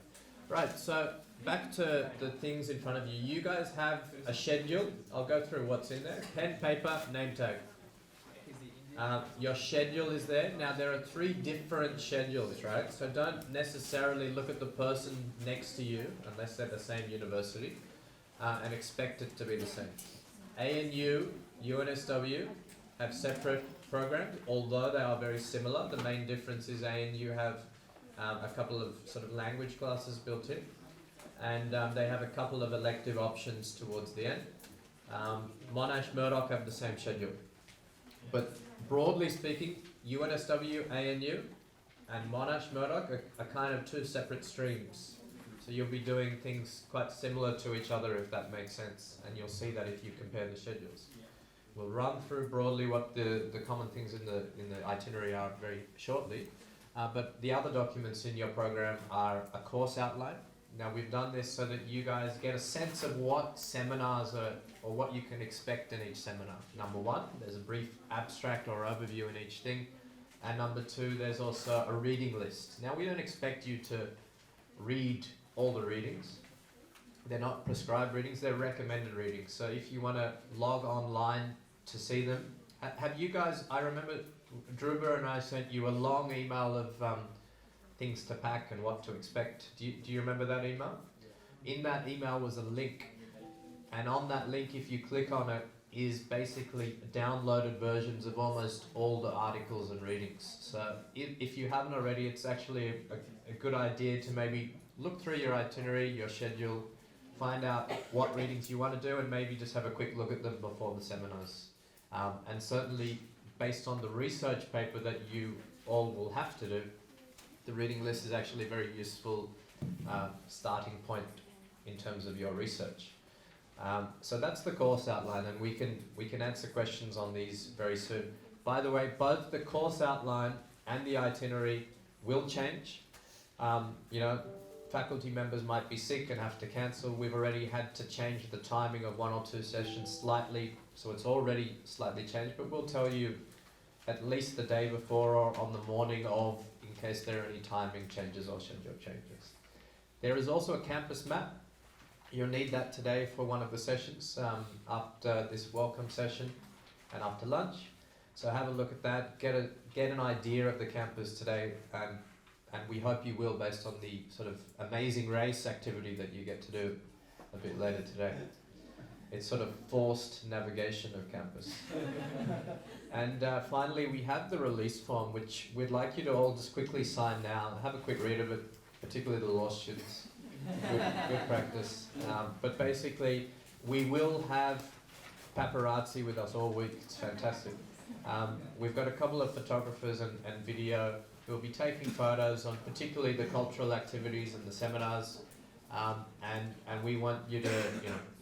Right. So back to the things in front of you. You guys have a schedule. I'll go through what's in there. Pen, paper, name tag. Your schedule is there. Now there are 3 different schedules, right? So don't necessarily look at the person next to you, unless they're the same university, and expect it to be the same. ANU, UNSW have separate programs, although they are very similar. The main difference is ANU have a couple of sort of language classes built in, and they have a couple of elective options towards the end. Monash Murdoch have the same schedule. But broadly speaking, UNSW, ANU, and Monash Murdoch are kind of 2 separate streams. So you'll be doing things quite similar to each other, if that makes sense, and you'll see that if you compare the schedules. We'll run through broadly what the common things in the itinerary are very shortly, but the other documents in your program are a course outline. Now we've done this so that you guys get a sense of what seminars are, or what you can expect in each seminar. Number 1, there's a brief abstract or overview in each thing, and number 2, there's also a reading list. Now we don't expect you to read all the readings. They're not prescribed readings, they're recommended readings. So if you want to log online to see them, have you guys, I remember Druba and I sent you a long email of things to pack and what to expect. Do you remember that email? In that email was a link, and on that link, if you click on it, is basically downloaded versions of almost all the articles and readings. So if you haven't already, it's actually a good idea to maybe look through your itinerary, your schedule, find out what readings you want to do, and maybe just have a quick look at them before the seminars. And certainly, based on the research paper that you all will have to do, the reading list is actually a very useful starting point in terms of your research. So that's the course outline, and we can answer questions on these very soon. By the way, both the course outline and the itinerary will change. You know, faculty members might be sick and have to cancel. We've already had to change the timing of 1 or 2 sessions slightly, so it's already slightly changed, but we'll tell you at least the day before or on the morning of, in case there are any timing changes or schedule changes. There is also a campus map. You'll need that today for one of the sessions after this welcome session and after lunch. So have a look at that, get an idea of the campus today, and we hope you will, based on the sort of amazing race activity that you get to do a bit later today. It's sort of forced navigation of campus. And finally, we have the release form, which we'd like you to all just quickly sign now. Have a quick read of it, particularly the law students. Good practice. But basically, we will have paparazzi with us all week. It's fantastic. We've got a couple of photographers and video who will be taking photos on particularly the cultural activities and the seminars. And we want you to,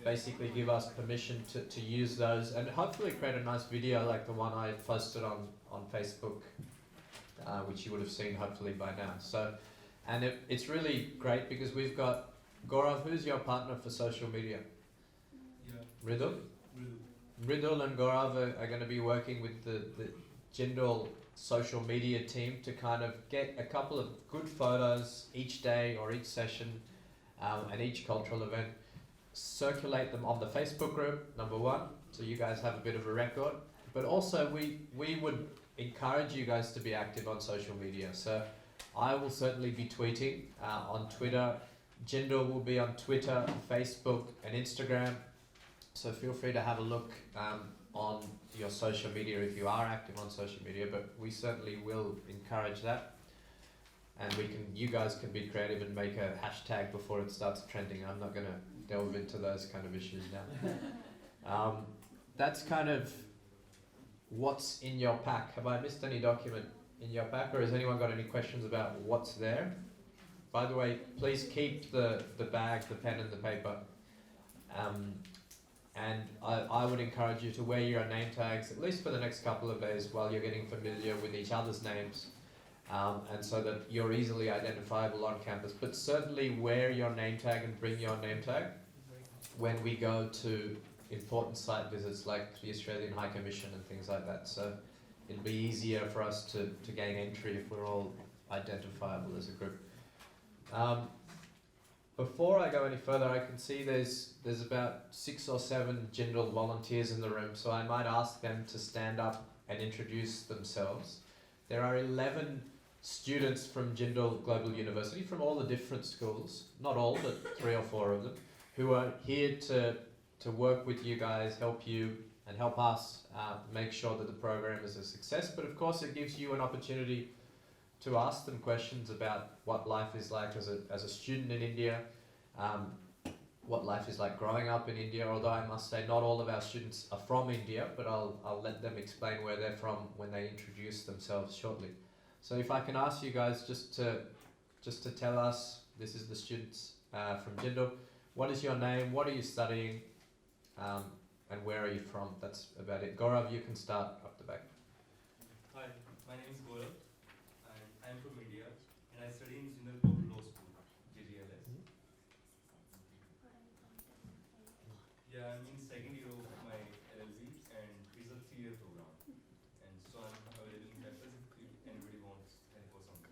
basically give us permission to use those, and hopefully create a nice video like the one I posted on Facebook, which you would have seen hopefully by now. So, and it's really great because we've got Gaurav, who's your partner for social media? Ridul? Ridul and Gaurav are going to be working with the Jindal social media team to kind of get a couple of good photos each day or each session and each cultural event, circulate them on the Facebook group, number 1, so you guys have a bit of a record. But also we would encourage you guys to be active on social media. So I will certainly be tweeting on Twitter. Jindal will be on Twitter, Facebook and Instagram. So feel free to have a look on your social media if you are active on social media, but we certainly will encourage that. And you guys can be creative and make a hashtag before it starts trending. I'm not going to delve into those kind of issues now. That's kind of what's in your pack. Have I missed any document in your pack, or has anyone got any questions about what's there? By the way, please keep the bag, the pen and the paper. And I would encourage you to wear your name tags, at least for the next couple of days while you're getting familiar with each other's names. And so that you're easily identifiable on campus. But certainly wear your name tag and bring your name tag when we go to important site visits like the Australian High Commission and things like that. So it'll be easier for us to gain entry if we're all identifiable as a group. Before I go any further, I can see there's about 6 or 7 Jindal volunteers in the room, so I might ask them to stand up and introduce themselves. There are 11 students from Jindal Global University from all the different schools, not all, but 3 or 4 of them, who are here to work with you guys, help you and help us make sure that the program is a success. But of course it gives you an opportunity to ask them questions about what life is like as a student in India, what life is like growing up in India, although I must say not all of our students are from India, but I'll let them explain where they're from when they introduce themselves shortly. So if I can ask you guys just to tell us, this is the students from Jindal, what is your name, what are you studying, and where are you from? That's about it. Gaurav, you can start up the back. Hi, my name is Gaurav and I am from India and I study in Jindal Global Law School, JGLS. Yeah, I'm in second year of my LLB and it's a 3-year program. And so I'm available in campus if anybody wants help or something.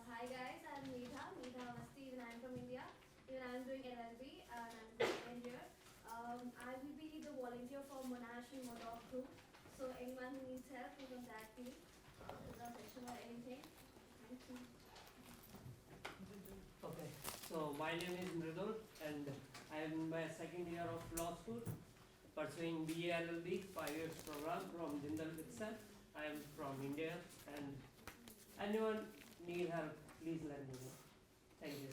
Hi guys, I'm Meetha Awasthi, even I'm from India. Even I'm doing LLB and I'm going here. I will be the volunteer for Monash and Modoc group. So anyone who needs help, you contact me with a session or anything. Thank you. Okay, so my name is Mridul and I am in my second year of law school, pursuing BA LLB 5 years program from Jindal itself. I am from India and anyone need help, please let me know. Thank you.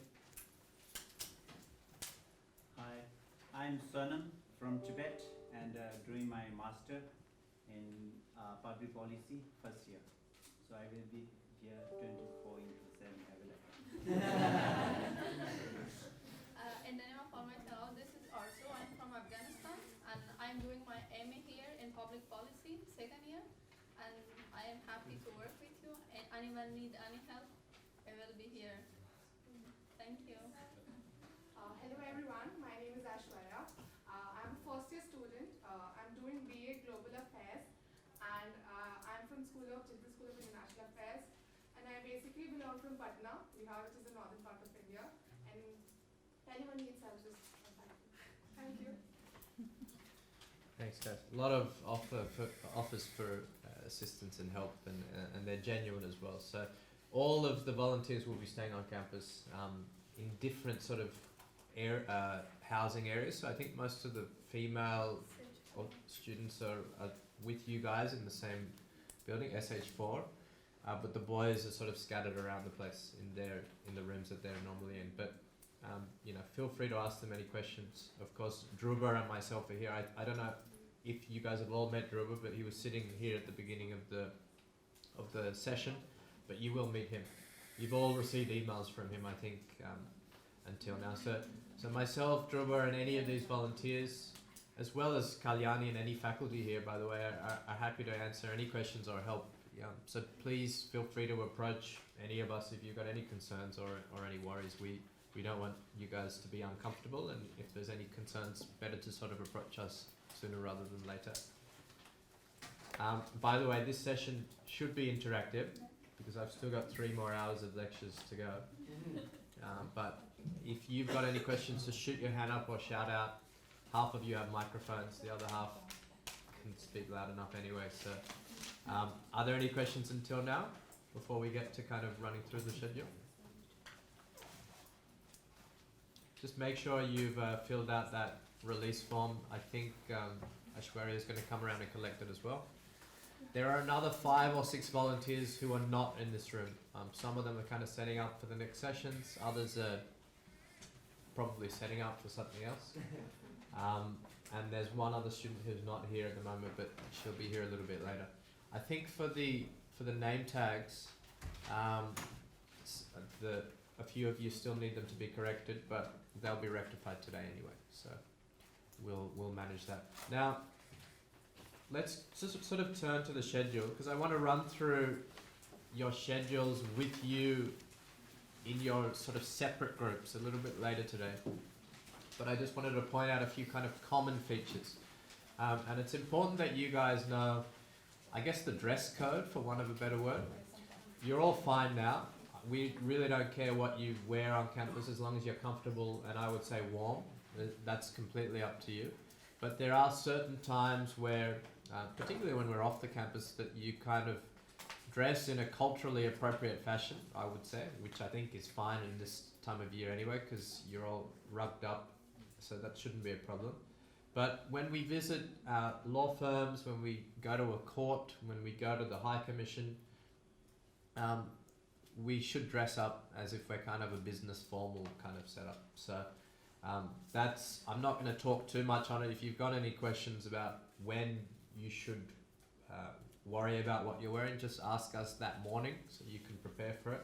Hi, I'm Sonam from Tibet and doing my master in public policy first year. So I will be here 24/7 available. In the name of Almighty Allah, this is Arzu. I'm from Afghanistan and I'm doing my MA here in public policy, second year. And I am happy to work with you. And anyone need any help, I will be here. Thank you. Hello everyone, my name is Ashwarya. I'm a first year student. I'm doing BA Global Affairs and I'm from Jindal School of International Affairs. And I basically belong from Patna, Bihar, which is the northern part of India. And if anyone needs help, just contact me. Thank you. Thanks guys. A lot of offers for assistance and help and they're genuine as well. So all of the volunteers will be staying on campus in different sort of housing areas. So I think most of the female students are with you guys in the same building, SH4, but the boys are sort of scattered around the place in the rooms that they're normally in. But you know, feel free to ask them any questions. Of course, Dhruva and myself are here. I don't know if you guys have all met Dhruva, but he was sitting here at the beginning of the session. But you will meet him. You've all received emails from him, I think, until now. So myself, Dhruva, and any of these volunteers, as well as Kalyani and any faculty here, by the way, are happy to answer any questions or help. Yeah. So please feel free to approach any of us if you've got any concerns or any worries. We don't want you guys to be uncomfortable, and if there's any concerns, better to sort of approach us sooner rather than later. By the way, this session should be interactive because I've still got 3 more hours of lectures to go. But if you've got any questions, just shoot your hand up or shout out. Half of you have microphones, the other half can speak loud enough anyway. So, are there any questions until now before we get to kind of running through the schedule? Just make sure you've filled out that release form. I think Ashwarya is going to come around and collect it as well. There are another 5 or 6 volunteers who are not in this room. Some of them are kind of setting up for the next sessions. Others are probably setting up for something else. And there's one other student who's not here at the moment, but she'll be here a little bit later. I think for the name tags, a few of you still need them to be corrected, but they'll be rectified today anyway. So we'll manage that. Now, let's just sort of turn to the schedule because I want to run through your schedules with you in your sort of separate groups a little bit later today. But I just wanted to point out a few kind of common features. And it's important that you guys know, I guess, the dress code, for want of a better word. You're all fine now. we really don't care what you wear on campus as long as you're comfortable and I would say warm. That's completely up to you. But there are certain times where, particularly when we're off the campus, that you kind of dress in a culturally appropriate fashion, I would say, which I think is fine in this time of year anyway, because you're all rugged up, so that shouldn't be a problem. But when we visit law firms, when we go to a court, when we go to the High Commission, we should dress up as if we're kind of a business formal kind of setup. So that's, I'm not going to talk too much on it. If you've got any questions about when you should worry about what you're wearing, just ask us that morning so you can prepare for it.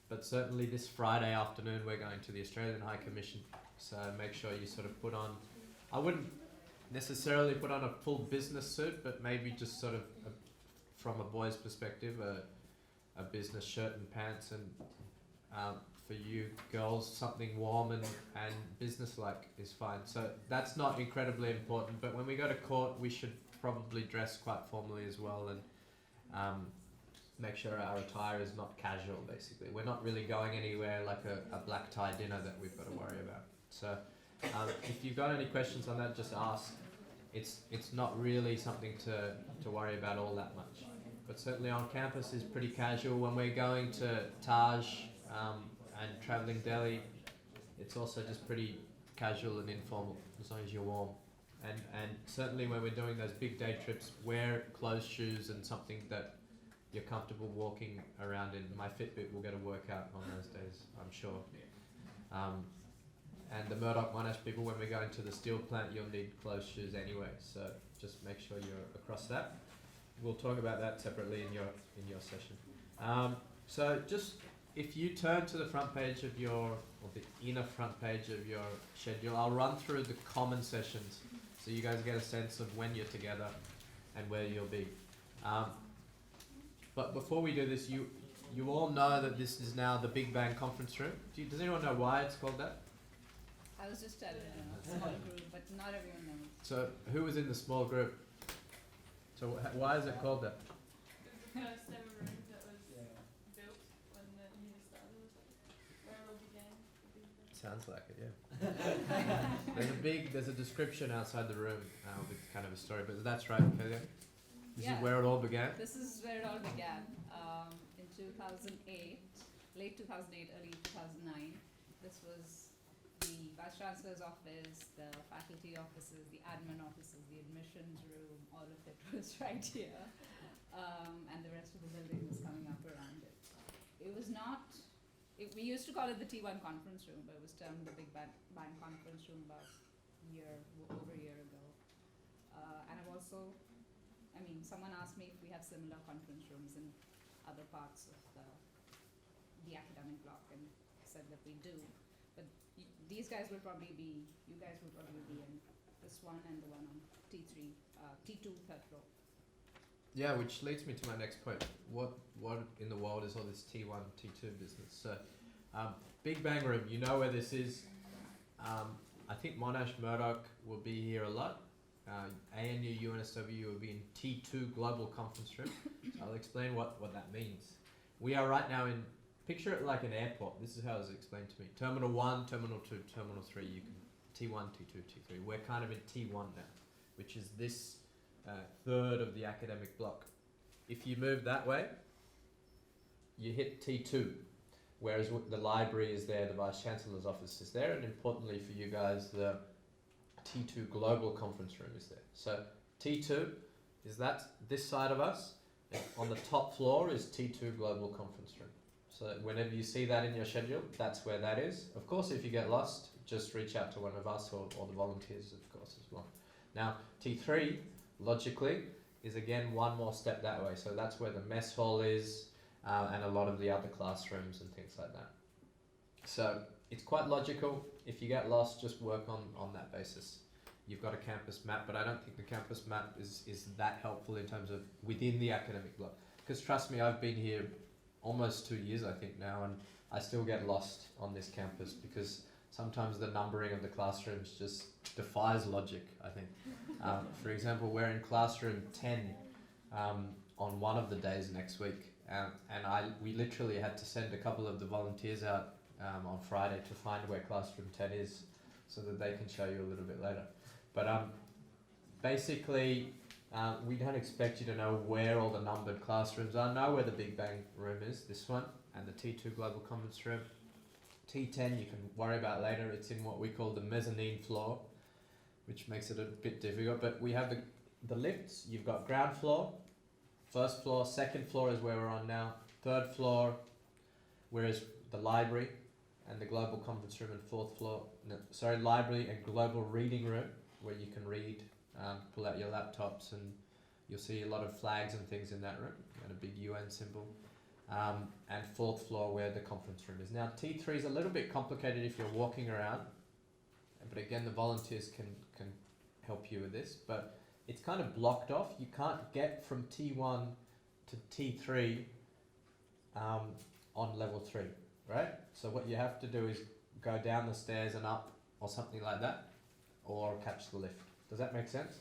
But certainly this Friday afternoon we're going to the Australian High Commission, so make sure you sort of put on, I wouldn't necessarily put on a full business suit, but maybe just sort of from a boy's perspective, a business shirt and pants, and for you girls something warm and business-like is fine. So that's not incredibly important, but when we go to court we should probably dress quite formally as well, and make sure our attire is not casual. Basically, we're not really going anywhere like a black tie dinner that we've got to worry about. So if you've got any questions on that, just ask. It's not really something to worry about all that much, but certainly on campus is pretty casual. When we're going to Taj and travelling Delhi, it's also just pretty casual and informal as long as you're warm. And certainly when we're doing those big day trips, wear closed shoes and something that you're comfortable walking around in. My Fitbit will get a workout on those days, I'm sure. And the Murdoch Monash people, when we're going to the steel plant, you'll need closed shoes anyway, so just make sure you're across that. We'll talk about that separately in your session. So just, if you turn to the front page of or the inner front page of your schedule, I'll run through the common sessions so you guys get a sense of when you're together and where you'll be. But before we do this, you all know that this is now the Big Bang conference room. Does anyone know why it's called that? I was just telling a small group, but not everyone knows. So who was in the small group? So why is it called that? It was the first ever room that was built when the unit started, where it all began. Sounds like it, yeah. There's a description outside the room with kind of a story, but that's right, Kelly. This is where it all began? This is where it all began. In 2008, late 2008, early 2009. This was the Vice Chancellor's office, the faculty offices, the admin offices, the admissions room, all of it was right here. And the rest of the building was coming up around it. It was not, we used to call it the T1 conference room, but it was termed the Big Bang conference room about over a year ago. And I've also, someone asked me if we have similar conference rooms in other parts of the academic block, and said that we do. But these guys will probably be, you guys will probably be in this one and the one on T3, T2, third floor. Yeah, which leads me to my next point. What in the world is all this T1, T2 business? So, Big Bang Room, you know where this is. I think Monash Murdoch will be here a lot. ANU, UNSW will be in T2 Global Conference Room. So I'll explain what that means. We are right now in, picture it like an airport. This is how it was explained to me. Terminal 1, Terminal 2, Terminal 3. You can T1, T2, T3. We're kind of in T1 now, which is this third of the academic block. If you move that way, you hit T2, whereas the library is there, the Vice Chancellor's office is there, and importantly for you guys, the T2 Global Conference Room is there. So T2 is this side of us, and on the top floor is T2 Global Conference Room. So whenever you see that in your schedule, that's where that is. Of course, if you get lost, just reach out to one of us or the volunteers, of course, as well. Now, T3, logically, is again one more step that way. So that's where the mess hall is, and a lot of the other classrooms and things like that. So it's quite logical. If you get lost, just work on that basis. You've got a campus map, but I don't think the campus map is that helpful in terms of within the academic block. Because trust me, I've been here almost 2 years, I think now, and I still get lost on this campus because sometimes the numbering of the classrooms just defies logic, I think. For example, we're in classroom 10 on one of the days next week, and we literally had to send a couple of the volunteers out on Friday to find where classroom 10 is, so that they can show you a little bit later. But basically, we don't expect you to know where all the numbered classrooms are. Know where the Big Bang room is, this one, and the T2 Global Conference Room. T10 you can worry about later. It's in what we call the mezzanine floor, which makes it a bit difficult. But we have the lifts. You've got ground floor, first floor, second floor is where we're on now, third floor, whereas the library and the global conference room, and fourth floor, library and global reading room, where you can read, pull out your laptops, and you'll see a lot of flags and things in that room, and a big UN symbol. And fourth floor where the conference room is. Now T3 is a little bit complicated if you're walking around, but again the volunteers can help you with this, but it's kind of blocked off. You can't get from T1 to T3 on level 3, right? So what you have to do is go down the stairs and up, or something like that, or catch the lift. Does that make sense?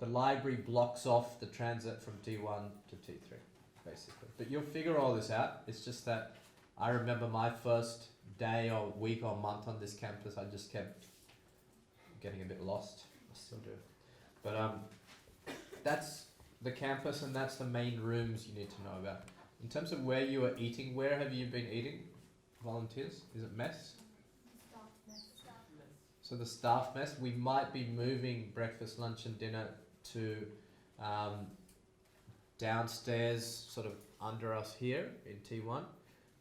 The library blocks off the transit from T1 to T3, basically. But you'll figure all this out. It's just that I remember my first day or week or month on this campus, I just kept getting a bit lost. I still do. But that's the campus, and that's the main rooms you need to know about. In terms of where you are eating, where have you been eating, volunteers? Is it mess? So the staff mess, we might be moving breakfast, lunch and dinner to downstairs, sort of under us here in T1,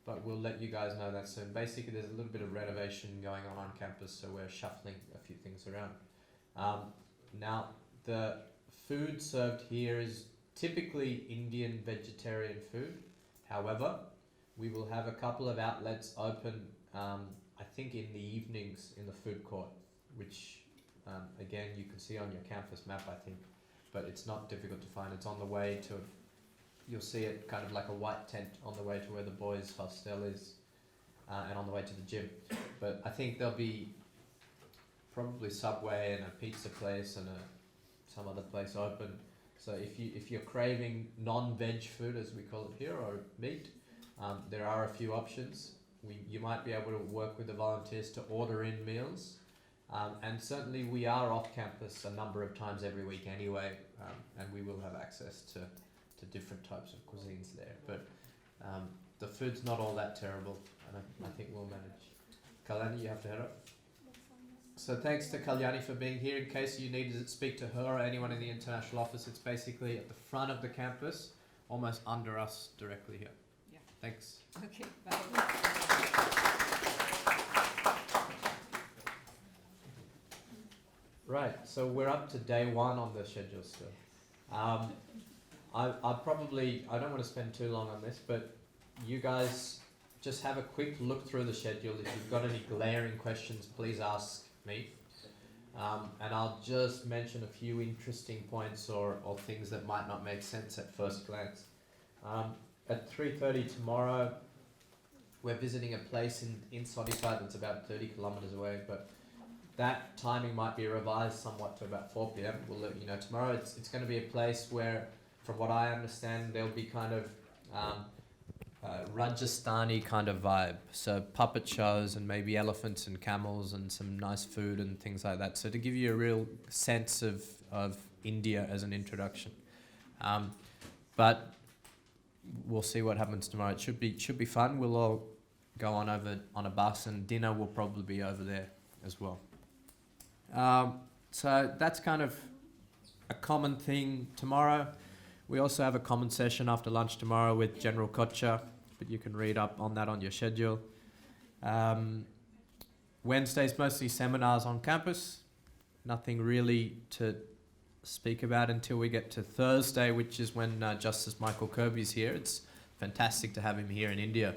but we'll let you guys know that soon. Basically there's a little bit of renovation going on campus, so we're shuffling a few things around. Now the food served here is typically Indian vegetarian food. However, we will have a couple of outlets open, I think in the evenings in the food court, which again you can see on your campus map, I think, but it's not difficult to find. It's on the way to, you'll see it kind of like a white tent on the way to where the boys' hostel is, and on the way to the gym. But I think there'll be probably Subway and a pizza place and some other place open. So if you're craving non-veg food, as we call it here, or meat, there are a few options. You might be able to work with the volunteers to order in meals, and certainly we are off campus a number of times every week anyway, and we will have access to different types of cuisines there. But the food's not all that terrible, and I think we'll manage. Kalyani, you have to head up. So thanks to Kalyani for being here. In case you need to speak to her or anyone in the international office, it's basically at the front of the campus, almost under us directly here. Yeah. Thanks. Okay, bye. Right, so we're up to day 1 on the schedule still. I don't want to spend too long on this, but you guys just have a quick look through the schedule. If you've got any glaring questions, please ask me. And I'll just mention a few interesting points or things that might not make sense at first glance. At 3:30 tomorrow, we're visiting a place in Sodify that's about 30 kilometers away, but that timing might be revised somewhat to about 4 p.m. We'll let you know tomorrow. It's going to be a place where, from what I understand, there'll be kind of Rajasthani kind of vibe. So puppet shows and maybe elephants and camels and some nice food and things like that. So to give you a real sense of India as an introduction. But we'll see what happens tomorrow. It should be fun. We'll all go on over on a bus, and dinner will probably be over there as well. So that's kind of a common thing tomorrow. We also have a common session after lunch tomorrow with General Kocha, but you can read up on that on your schedule. Wednesday's mostly seminars on campus. Nothing really to speak about until we get to Thursday, which is when Justice Michael Kirby's here. It's fantastic to have him here in India,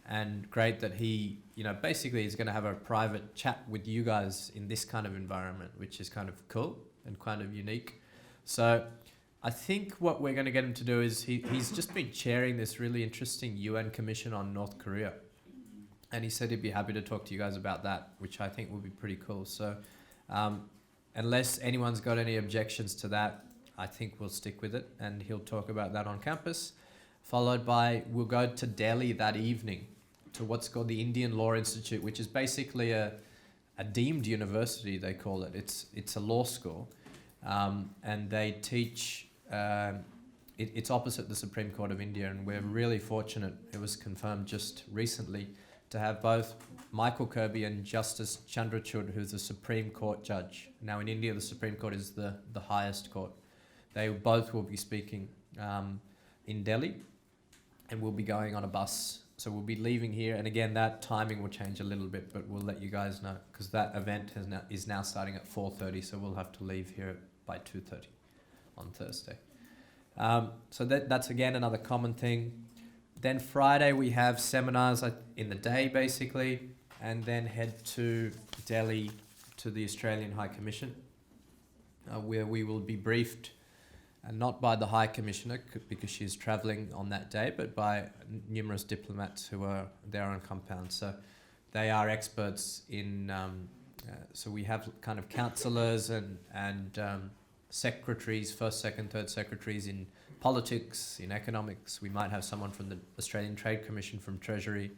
and great that he, basically is going to have a private chat with you guys in this kind of environment, which is kind of cool and kind of unique. So I think what we're going to get him to do is he's just been chairing this really interesting UN Commission on North Korea. And he said he'd be happy to talk to you guys about that, which I think would be pretty cool. So unless anyone's got any objections to that, I think we'll stick with it, and he'll talk about that on campus. followed by, we'll go to Delhi that evening to what's called the Indian Law Institute, which is basically a deemed university, they call it. It's a law school, and they teach, it's opposite the Supreme Court of India, and we're really fortunate, it was confirmed just recently, to have both Michael Kirby and Justice Chandrachud, who's a Supreme Court judge. Now in India, the Supreme Court is the highest court. They both will be speaking in Delhi, and we'll be going on a bus. So we'll be leaving here, and again, that timing will change a little bit, but we'll let you guys know, because that event is now starting at 4:30, so we'll have to leave here by 2:30 on Thursday. So that's again another common thing. Then Friday we have seminars in the day basically, and then head to Delhi to the Australian High Commission, where we will be briefed, not by the High Commissioner because she's travelling on that day, but by numerous diplomats who are there on compound. So they are experts in, so we have kind of councillors and secretaries, first, second, third secretaries in politics, in economics. We might have someone from the Australian Trade Commission, from Treasury,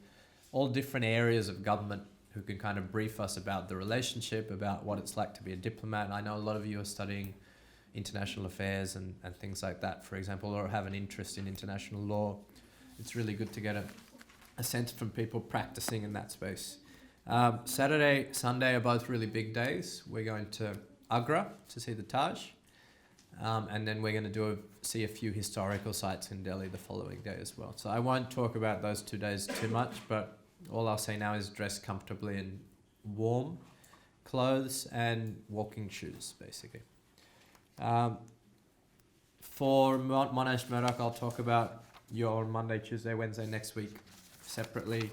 all different areas of government who can kind of brief us about the relationship, about what it's like to be a diplomat. And I know a lot of you are studying international affairs and things like that, for example, or have an interest in international law. It's really good to get a sense from people practicing in that space. Saturday, Sunday are both really big days. We're going to Agra to see the Taj, and then we're going to see a few historical sites in Delhi the following day as well. So I won't talk about those 2 days too much, but all I'll say now is dress comfortably in warm clothes and walking shoes, basically. For Monash Murdoch, I'll talk about your Monday, Tuesday, Wednesday next week separately.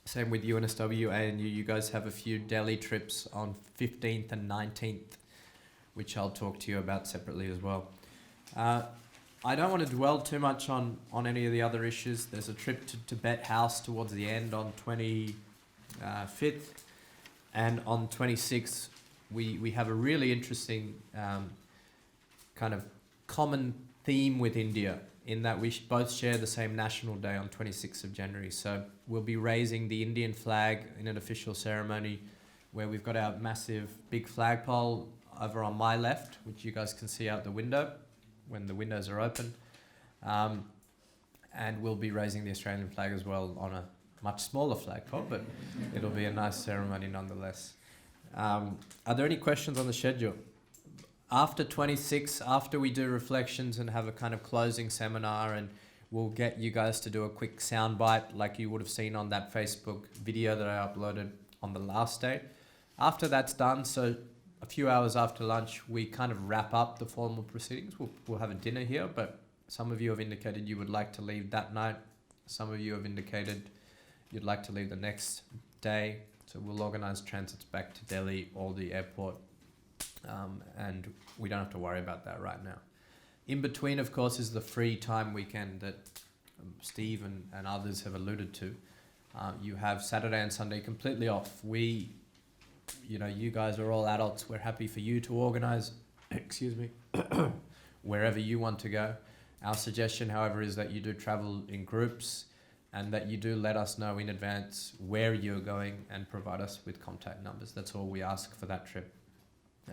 Same with UNSW, ANU. You guys have a few Delhi trips on 15th and 19th, which I'll talk to you about separately as well. I don't want to dwell too much on any of the other issues. There's a trip to Tibet House towards the end on 25th, and on 26th we have a really interesting kind of common theme with India, in that we both share the same national day on 26th of January. So we'll be raising the Indian flag in an official ceremony where we've got our massive big flagpole over on my left, which you guys can see out the window when the windows are open. And we'll be raising the Australian flag as well on a much smaller flagpole, but it'll be a nice ceremony nonetheless. Are there any questions on the schedule? After 26, after we do reflections and have a kind of closing seminar, and we'll get you guys to do a quick soundbite like you would have seen on that Facebook video that I uploaded on the last day. After that's done, so a few hours after lunch, we kind of wrap up the formal proceedings. We'll have a dinner here, but some of you have indicated you would like to leave that night. Some of you have indicated you'd like to leave the next day. So we'll organize transits back to Delhi or the airport. And we don't have to worry about that right now. In between, of course, is the free time weekend that Steve and others have alluded to. You have Saturday and Sunday completely off. You guys are all adults. We're happy for you to organize, wherever you want to go. Our suggestion, however, is that you do travel in groups and that you do let us know in advance where you're going and provide us with contact numbers. That's all we ask for that trip.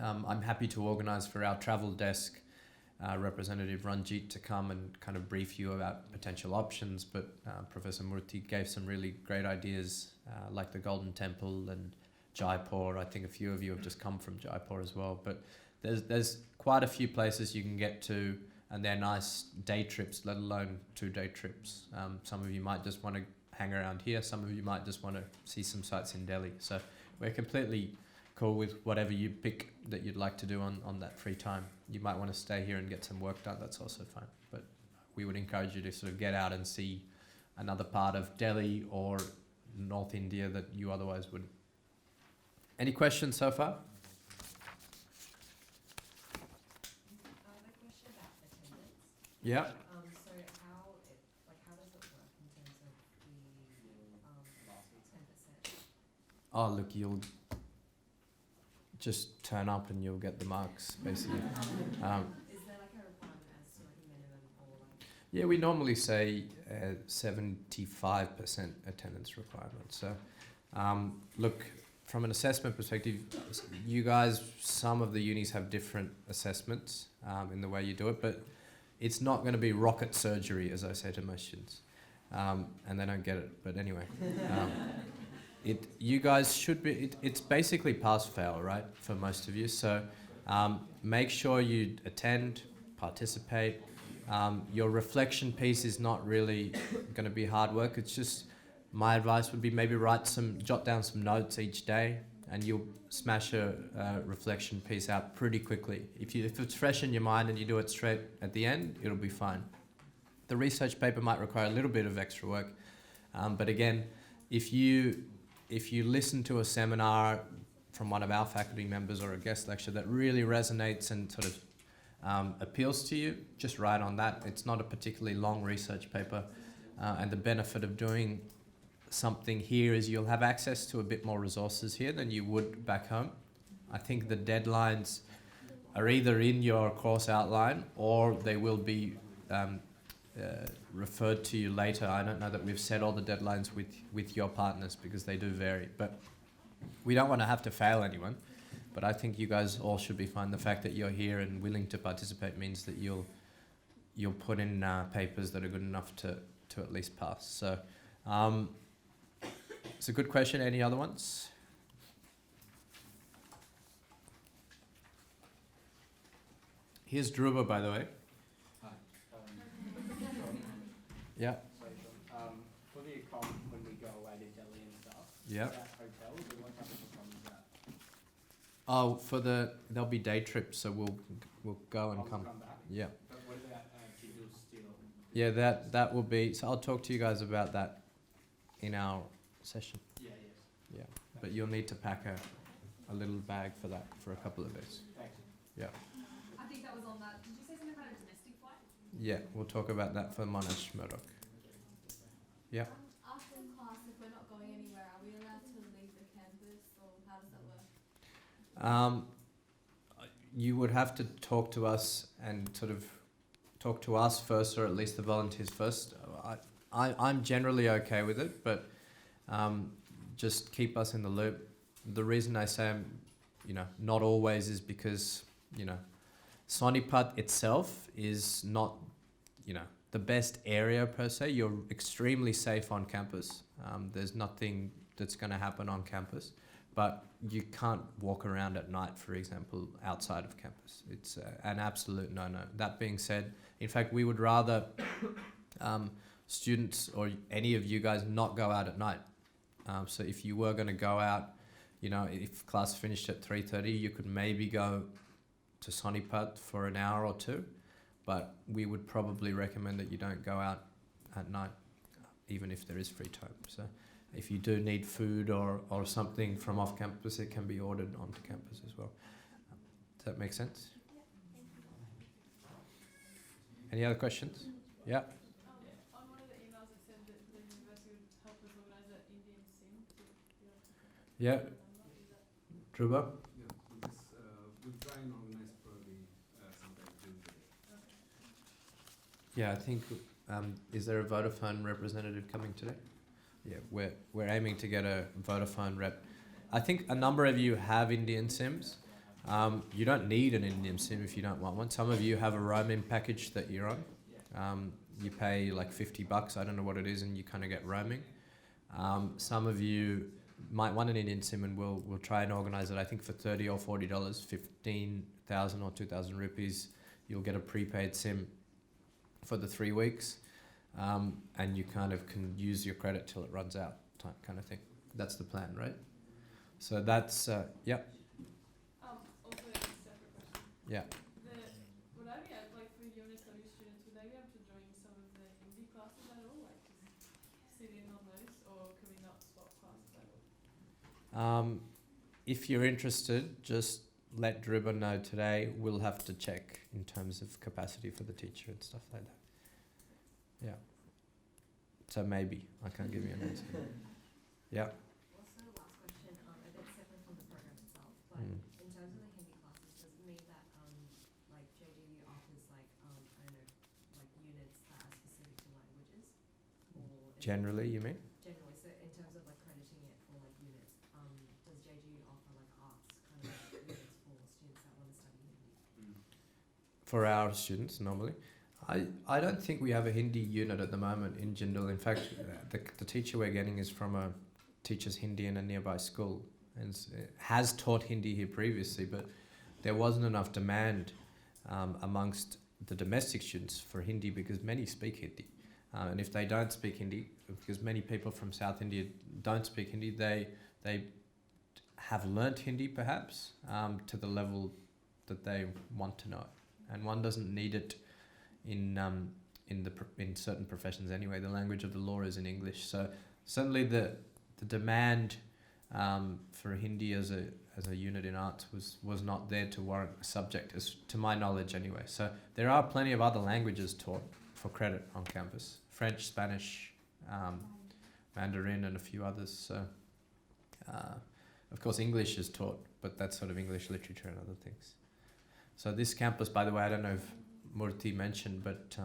I'm happy to organize for our travel desk representative Ranjit to come and kind of brief you about potential options, but Professor Murthy gave some really great ideas like the Golden Temple and Jaipur. I think a few of you have just come from Jaipur as well, but there's quite a few places you can get to, and they're nice day trips, let alone 2-day trips. Some of you might just want to hang around here, some of you might just want to see some sights in Delhi. So we're completely cool with whatever you pick that you'd like to do on that free time. You might want to stay here and get some work done, that's also fine. But we would encourage you to sort of get out and see another part of Delhi or North India that you otherwise wouldn't. Any questions so far? Question about attendance. Yeah. So how does it work in terms of the 10%? Oh, look, you'll just turn up and you'll get the marks, basically. Is there like a requirement as to like a minimum or like? Yeah, we normally say 75% attendance requirement. So, look, from an assessment perspective, you guys, some of the unis have different assessments in the way you do it, but it's not going to be rocket surgery, as I say to most students, and they don't get it. But anyway, you guys should be. It's basically pass-fail, right, for most of you. So, make sure you attend, participate. Your reflection piece is not really going to be hard work. It's just, my advice would be maybe jot down some notes each day, and you'll smash a reflection piece out pretty quickly. If it's fresh in your mind and you do it straight at the end, it'll be fine. The research paper might require a little bit of extra work, but again, if you listen to a seminar from one of our faculty members or a guest lecture that really resonates and sort of appeals to you, just write on that. It's not a particularly long research paper, and the benefit of doing something here is you'll have access to a bit more resources here than you would back home. I think the deadlines are either in your course outline or they will be referred to you later. I don't know that we've set all the deadlines with your partners because they do vary, but we don't want to have to fail anyone. But I think you guys all should be fine. The fact that you're here and willing to participate means that you'll put in papers that are good enough to at least pass. So it's a good question. Any other ones? Here's Dhruva, by the way. Hi. Yeah. For the account when we go away to Delhi and stuff, Yeah. is that hotels or what type of account is that? Oh, there'll be day trips, so we'll go and come. Back? Yeah. But what about Kindle still? Yeah, that will be. So I'll talk to you guys about that in our session. Yeah. Yeah, but you'll need to pack a little bag for that for a couple of days. Thanks. Yeah. I think that was on that. Did you say something about a domestic flight? Yeah, we'll talk about that for Monash Murdoch. Yeah. After class, if we're not going anywhere, are we allowed to leave the campus, or how does that work? You would have to talk to us and sort of talk to us first, or at least the volunteers first. I'm generally okay with it, but just keep us in the loop. The reason I say not always is because Sonipat itself is not the best area per se. You're extremely safe on campus. There's nothing that's going to happen on campus, but you can't walk around at night, for example, outside of campus. It's an absolute no-no. That being said, in fact, we would rather students or any of you guys not go out at night. So if you were going to go out, if class finished at 3:30, you could maybe go to Sonipat for an hour or two, but we would probably recommend that you don't go out at night, even if there is free time. So if you do need food or something from off campus, it can be ordered onto campus as well. Does that make sense? Any other questions? Yeah. On one of the emails it said that the university would help us organise an Indian SIM to be able to Yeah. Dhruva? Yeah, we'll try and organize probably sometime during the day. Yeah, I think, is there a Vodafone representative coming today? Yeah, we're aiming to get a Vodafone rep. I think a number of you have Indian SIMs. You don't need an Indian SIM if you don't want one. Some of you have a roaming package that you're on. You pay like $50, I don't know what it is, and you kind of get roaming. Some of you might want an Indian SIM, and we'll try and organize it. I think for $30 or $40, 15,000 or 2,000 rupees, you'll get a prepaid SIM for the 3 weeks, and you kind of can use your credit till it runs out, kind of thing. That's the plan, right? So that's yeah. Also a separate question. Yeah. Would I be able, like, for unit study students, would I be able to join some of the Hindi classes at all, like just sit in on those, or can we not swap classes at all? If you're interested, just let Dhruva know today. We'll have to check in terms of capacity for the teacher and stuff like that. Yeah. So maybe. I can't give you an answer. Yeah. Also, last question, a bit separate from the program itself, but in terms of the Hindi classes, does it mean that like JGU offers like I don't know, like units that are Generally, you mean? Generally, so in terms of like crediting it for like units, does JGU offer like arts kind of units for students that want to study Hindi? For our students, normally. I don't think we have a Hindi unit at the moment in Jindal. In fact, the teacher we're getting is from teaches Hindi in a nearby school and has taught Hindi here previously, but there wasn't enough demand amongst the domestic students for Hindi because many speak Hindi. And if they don't speak Hindi, because many people from South India don't speak Hindi, they have learnt Hindi perhaps to the level that they want to know it. And one doesn't need it in certain professions anyway. The language of the law is in English. So certainly the demand for Hindi as a unit in arts was not there to warrant a subject, as to my knowledge anyway. So there are plenty of other languages taught for credit on campus: French, Spanish, Mandarin, and a few others. So of course English is taught, but that's sort of English literature and other things. So this campus, by the way, I don't know if Murthy mentioned, but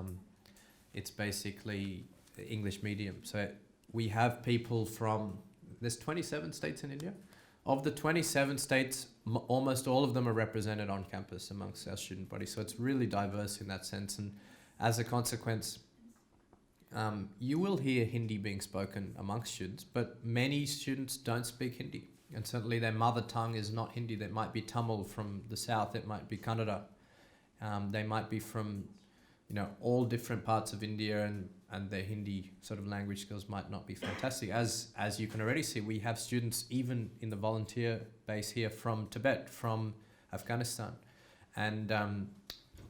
it's basically English medium. So we have people from, there's 27 states in India. Of the 27 states, almost all of them are represented on campus amongst our student body. So it's really diverse in that sense. And as a consequence, you will hear Hindi being spoken amongst students, but many students don't speak Hindi. And certainly their mother tongue is not Hindi. There might be Tamil from the south. It might be Kannada. They might be from, all different parts of India, and their Hindi sort of language skills might not be fantastic. As you can already see, we have students even in the volunteer base here from Tibet, from Afghanistan. And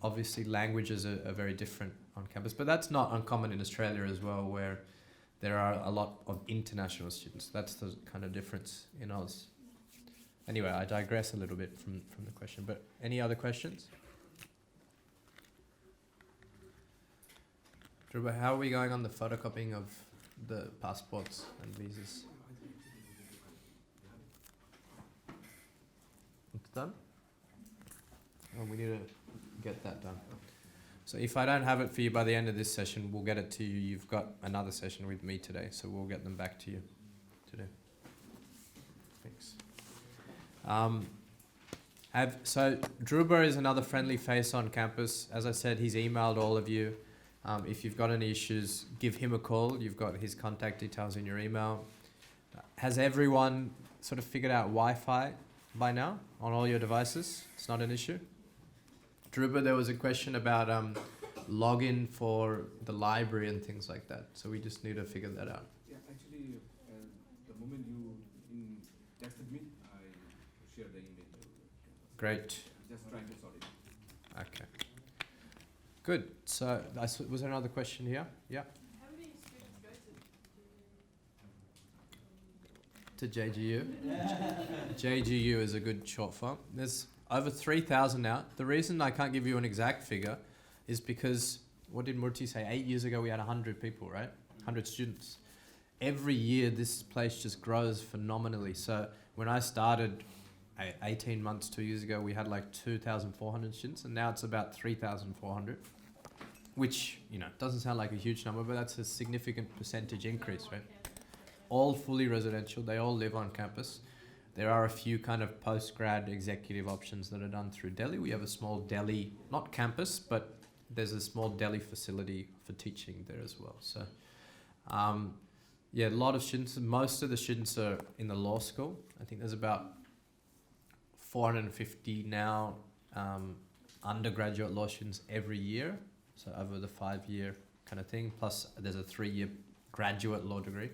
obviously languages are very different on campus. But that's not uncommon in Australia as well, where there are a lot of international students. That's the kind of difference in Oz. Anyway, I digress a little bit from the question. But any other questions? Dhruva, how are we going on the photocopying of the passports and visas? It's done? Oh, we need to get that done. So if I don't have it for you by the end of this session, we'll get it to you. You've got another session with me today, so we'll get them back to you today. Thanks. So Dhruva is another friendly face on campus. As I said, he's emailed all of you. If you've got any issues, give him a call. You've got his contact details in your email. Has everyone sort of figured out Wi-Fi by now on all your devices? It's not an issue? Dhruva, there was a question about login for the library and things like that. So we just need to figure that out. Yeah, actually, the moment you texted me, I shared the email. Great. Just trying to sort it. Okay. Good. So was there another question here? Yeah. How many students go To JGU. JGU is a good short form. There's over 3,000 now. The reason I can't give you an exact figure is because, what did Murthy say? 8 years ago we had 100 people, right? 100 students. Every year this place just grows phenomenally. So when I started 18 months, 2 years ago, we had like 2,400 students, and now it's about 3,400, which, doesn't sound like a huge number, but that's a significant percentage increase, right? All fully residential. They all live on campus. There are a few kind of post-grad executive options that are done through Delhi. We have a small Delhi, not campus, but there's a small Delhi facility for teaching there as well. So, a lot of students. Most of the students are in the law school. I think there's about 450 now undergraduate law students every year. So over the 5-year kind of thing. Plus there's a 3-year graduate law degree.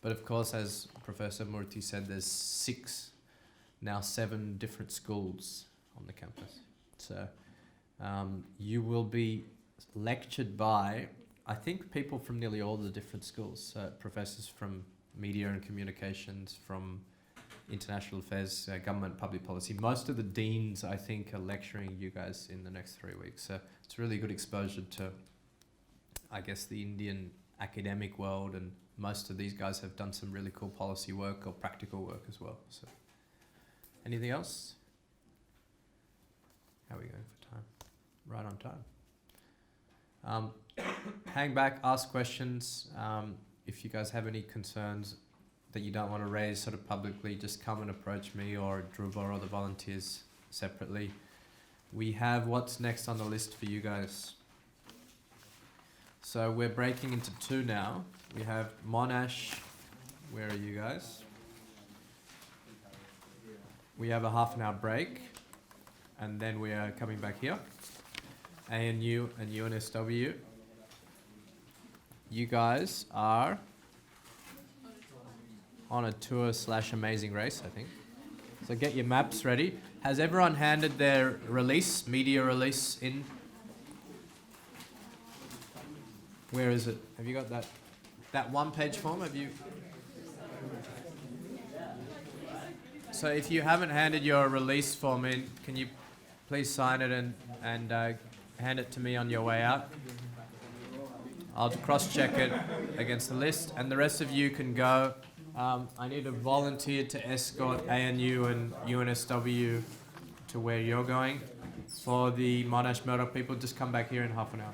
But of course, as Professor Murthy said, there's 7 different schools on the campus. So you will be lectured by, I think, people from nearly all the different schools. Professors from media and communications, from international affairs, government, public policy. Most of the deans, I think, are lecturing you guys in the next 3 weeks. So it's really good exposure to, I guess, the Indian academic world, and most of these guys have done some really cool policy work or practical work as well. So, anything else? How are we going for time? Right on time. Hang back, ask questions. if you guys have any concerns that you don't want to raise sort of publicly, just come and approach me or Dhruva or the volunteers separately. We have what's next on the list for you guys. So we're breaking into two now. We have Monash. Where are you guys? We have a half an hour break, and then we are coming back here. ANU and UNSW. You guys are on a tour / amazing race, I think. So get your maps ready. Has everyone handed their release, media release in? Where is it? Have you got that one-page form? Have you? So if you haven't handed your release form in, can you please sign it and hand it to me on your way out? I'll cross-check it against the list, and the rest of you can go. I need a volunteer to escort ANU and UNSW to where you're going. For the Monash Murdoch people, just come back here in half an hour.